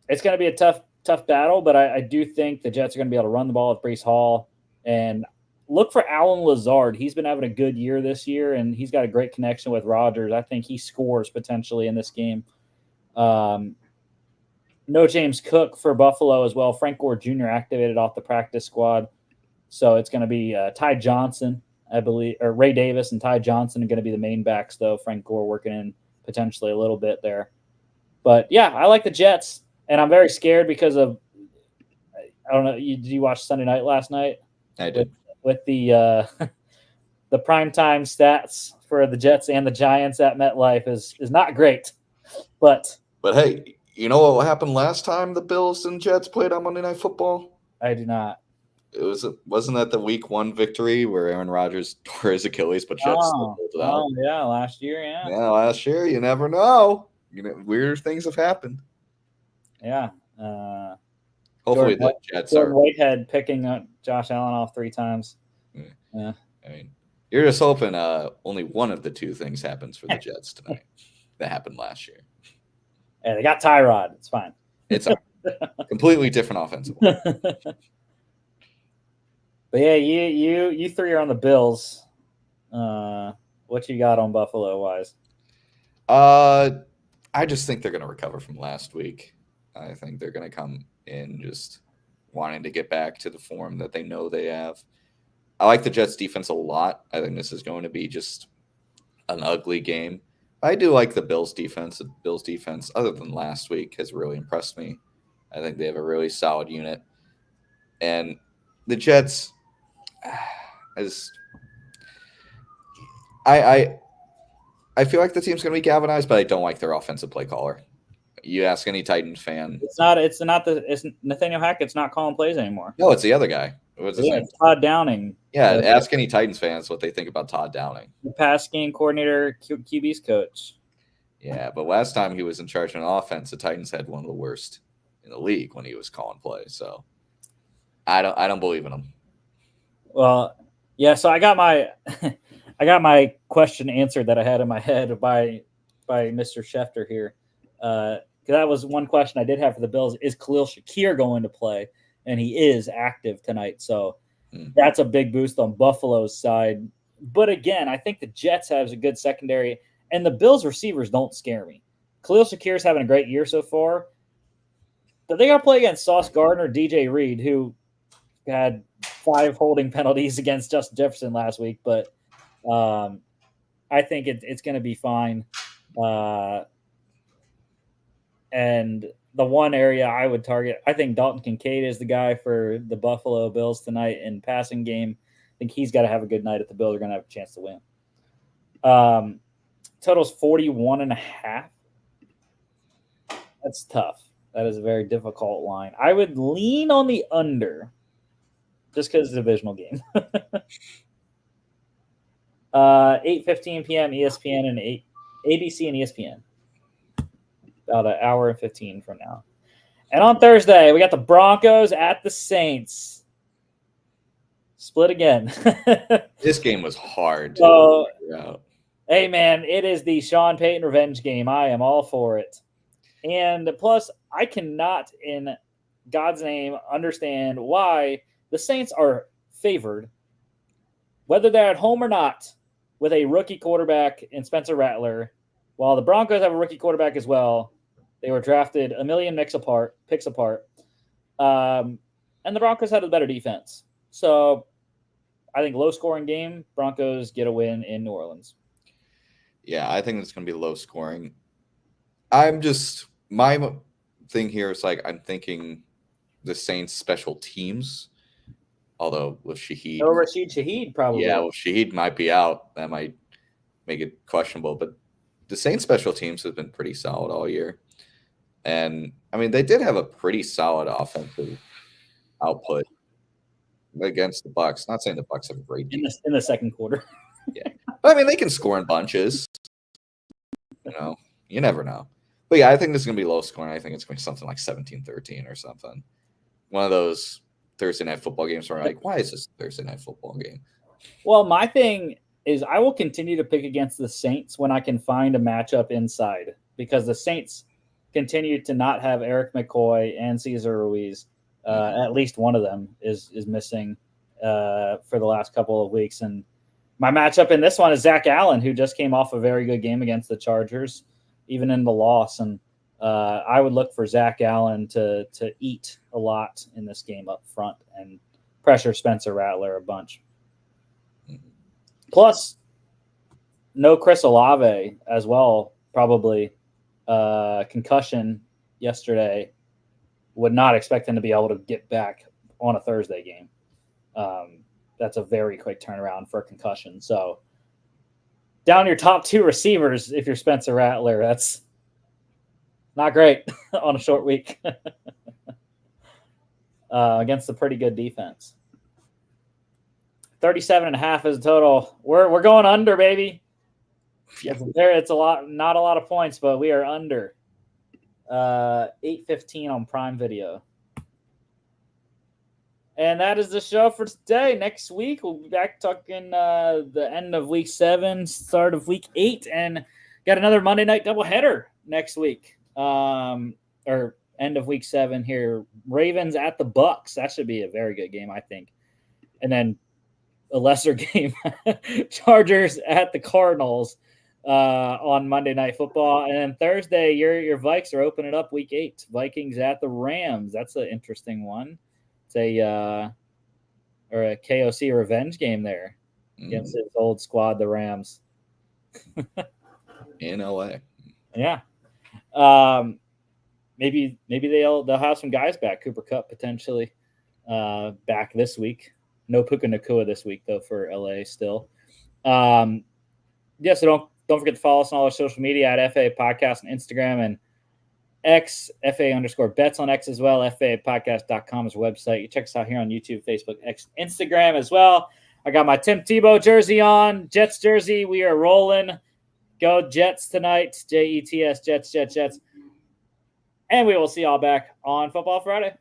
it's going to be a tough battle, but I do think the Jets are going to be able to run the ball with Breece Hall and look for Alan Lazard. He's been having a good year this year, and he's got a great connection with Rodgers. I think he scores potentially in this game. No James Cook for Buffalo as well. Frank Gore Jr. activated off the practice squad. So it's going to be Ty Johnson, I believe, or Ray Davis and Ty Johnson are going to be the main backs, though. Frank Gore working in potentially a little bit there. But, yeah, I like the Jets, and I'm very scared because of – I don't know. Did you watch Sunday Night last night? I did. With the the primetime stats for the Jets and the Giants at MetLife is not great. But hey, you know what happened last time the Bills and Jets played on Monday Night Football? I do not. Wasn't that the Week 1 victory where Aaron Rodgers tore his Achilles, but Jets still pulled it out? Oh yeah, last year, yeah. Yeah, last year. You never know. Weird things have happened. Yeah. Hopefully the Jets Jordan Whitehead picking up Josh Allen off 3 times. Yeah. I mean, you're just hoping only one of the 2 things happens for the Jets tonight. That happened last year. Yeah, they got Tyrod. It's fine. It's a completely different offensive line. But yeah, you 3 are on the Bills. What you got on Buffalo wise? I just think they're going to recover from last week. I think they're going to come in just wanting to get back to the form that they know they have. I like the Jets defense a lot. I think this is going to be just an ugly game. I do like the Bills defense. The Bills defense, other than last week, has really impressed me. I think they have a really solid unit. And the Jets, I feel like the team's going to be galvanized, but I don't like their offensive play caller. You ask any Titans fan. It's Nathaniel Hackett's not calling plays anymore. No, it's the other guy. What's his name? Todd Downing. Yeah, ask any Titans fans what they think about Todd Downing. The pass game coordinator, QB's coach. Yeah, but last time he was in charge of an offense, the Titans had one of the worst in the league when he was calling plays. So I don't believe in him. Well, yeah. So I got my I got my question answered that I had in my head by Mr. Schefter here. Because that was one question I did have for the Bills: is Khalil Shakir going to play? And he is active tonight, so that's a big boost on Buffalo's side. But again, I think the Jets have a good secondary, and the Bills receivers don't scare me. Khalil Shakir's having a great year so far, but they got to play against Sauce Gardner, DJ Reed, who had 5 holding penalties against Justin Jefferson last week. But I think it's going to be fine. And the one area I would target, I think Dalton Kincaid is the guy for the Buffalo Bills tonight in passing game. I think he's got to have a good night if the Bills are going to have a chance to win. Total's 41.5. That's tough. That is a very difficult line. I would lean on the under just because it's a divisional game. 8:15 p.m. ESPN and ABC and ESPN. About an hour and 15 from now. And on Thursday, we got the Broncos at the Saints. Split again. This game was hard. So, hey, man, it is the Sean Payton revenge game. I am all for it. And plus, I cannot, in God's name, understand why the Saints are favored, whether they're at home or not, with a rookie quarterback in Spencer Rattler, while the Broncos have a rookie quarterback as well. They were drafted a million picks apart. And the Broncos had a better defense. So I think low-scoring game, Broncos get a win in New Orleans. Yeah, I think it's going to be low-scoring. My thing here is I'm thinking the Saints special teams, although with Shaheed. Oh, Rashid Shaheed probably. Yeah, well, Shaheed might be out. That might make it questionable. But the Saints special teams have been pretty solid all year. And, I mean, they did have a pretty solid offensive output against the Bucs. Not saying the Bucs have a great defense. In the second quarter. Yeah. But, I mean, they can score in bunches. You never know. But, yeah, I think this is going to be low scoring. I think it's going to be something like 17-13 or something. One of those Thursday night football games where why is this a Thursday night football game? Well, my thing is I will continue to pick against the Saints when I can find a matchup inside, because the Saints continue to not have Eric McCoy and Cesar Ruiz. At least one of them is missing for the last couple of weeks. And my matchup in this one is Zach Allen, who just came off a very good game against the Chargers, even in the loss. And I would look for Zach Allen to eat a lot in this game up front and pressure Spencer Rattler a bunch. Plus, no Chris Olave as well, probably. Concussion yesterday. Would not expect him to be able to get back on a Thursday game. That's a very quick turnaround for a concussion. So down your top 2 receivers if you're Spencer Rattler. That's not great on a short week against a pretty good defense. 37.5 is a total. We're going under, baby. It's a lot, not a lot of points, but we are under. 8:15 on Prime Video. And that is the show for today. Next week, we'll be back talking the end of week 7, start of week 8, and got another Monday night doubleheader next week. Or end of week 7 here. Ravens at the Bucks. That should be a very good game, I think. And then a lesser game, Chargers at the Cardinals on Monday Night Football. And then Thursday, your Vikes are opening up week 8. Vikings at the Rams. That's an interesting one. It's a KOC revenge game there against his old squad, the Rams. In LA. Yeah. Maybe they'll have some guys back. Cooper Kupp potentially back this week. No Puka Nacua this week though for LA still. So don't forget to follow us on all our social media at FAA Podcast on Instagram and X, FA_bets on X as well. FAApodcast.com is our website. You check us out here on YouTube, Facebook, X, Instagram as well. I got my Tim Tebow jersey on, Jets jersey. We are rolling. Go Jets tonight. Jets, Jets, Jets, Jets. And we will see y'all back on Football Friday.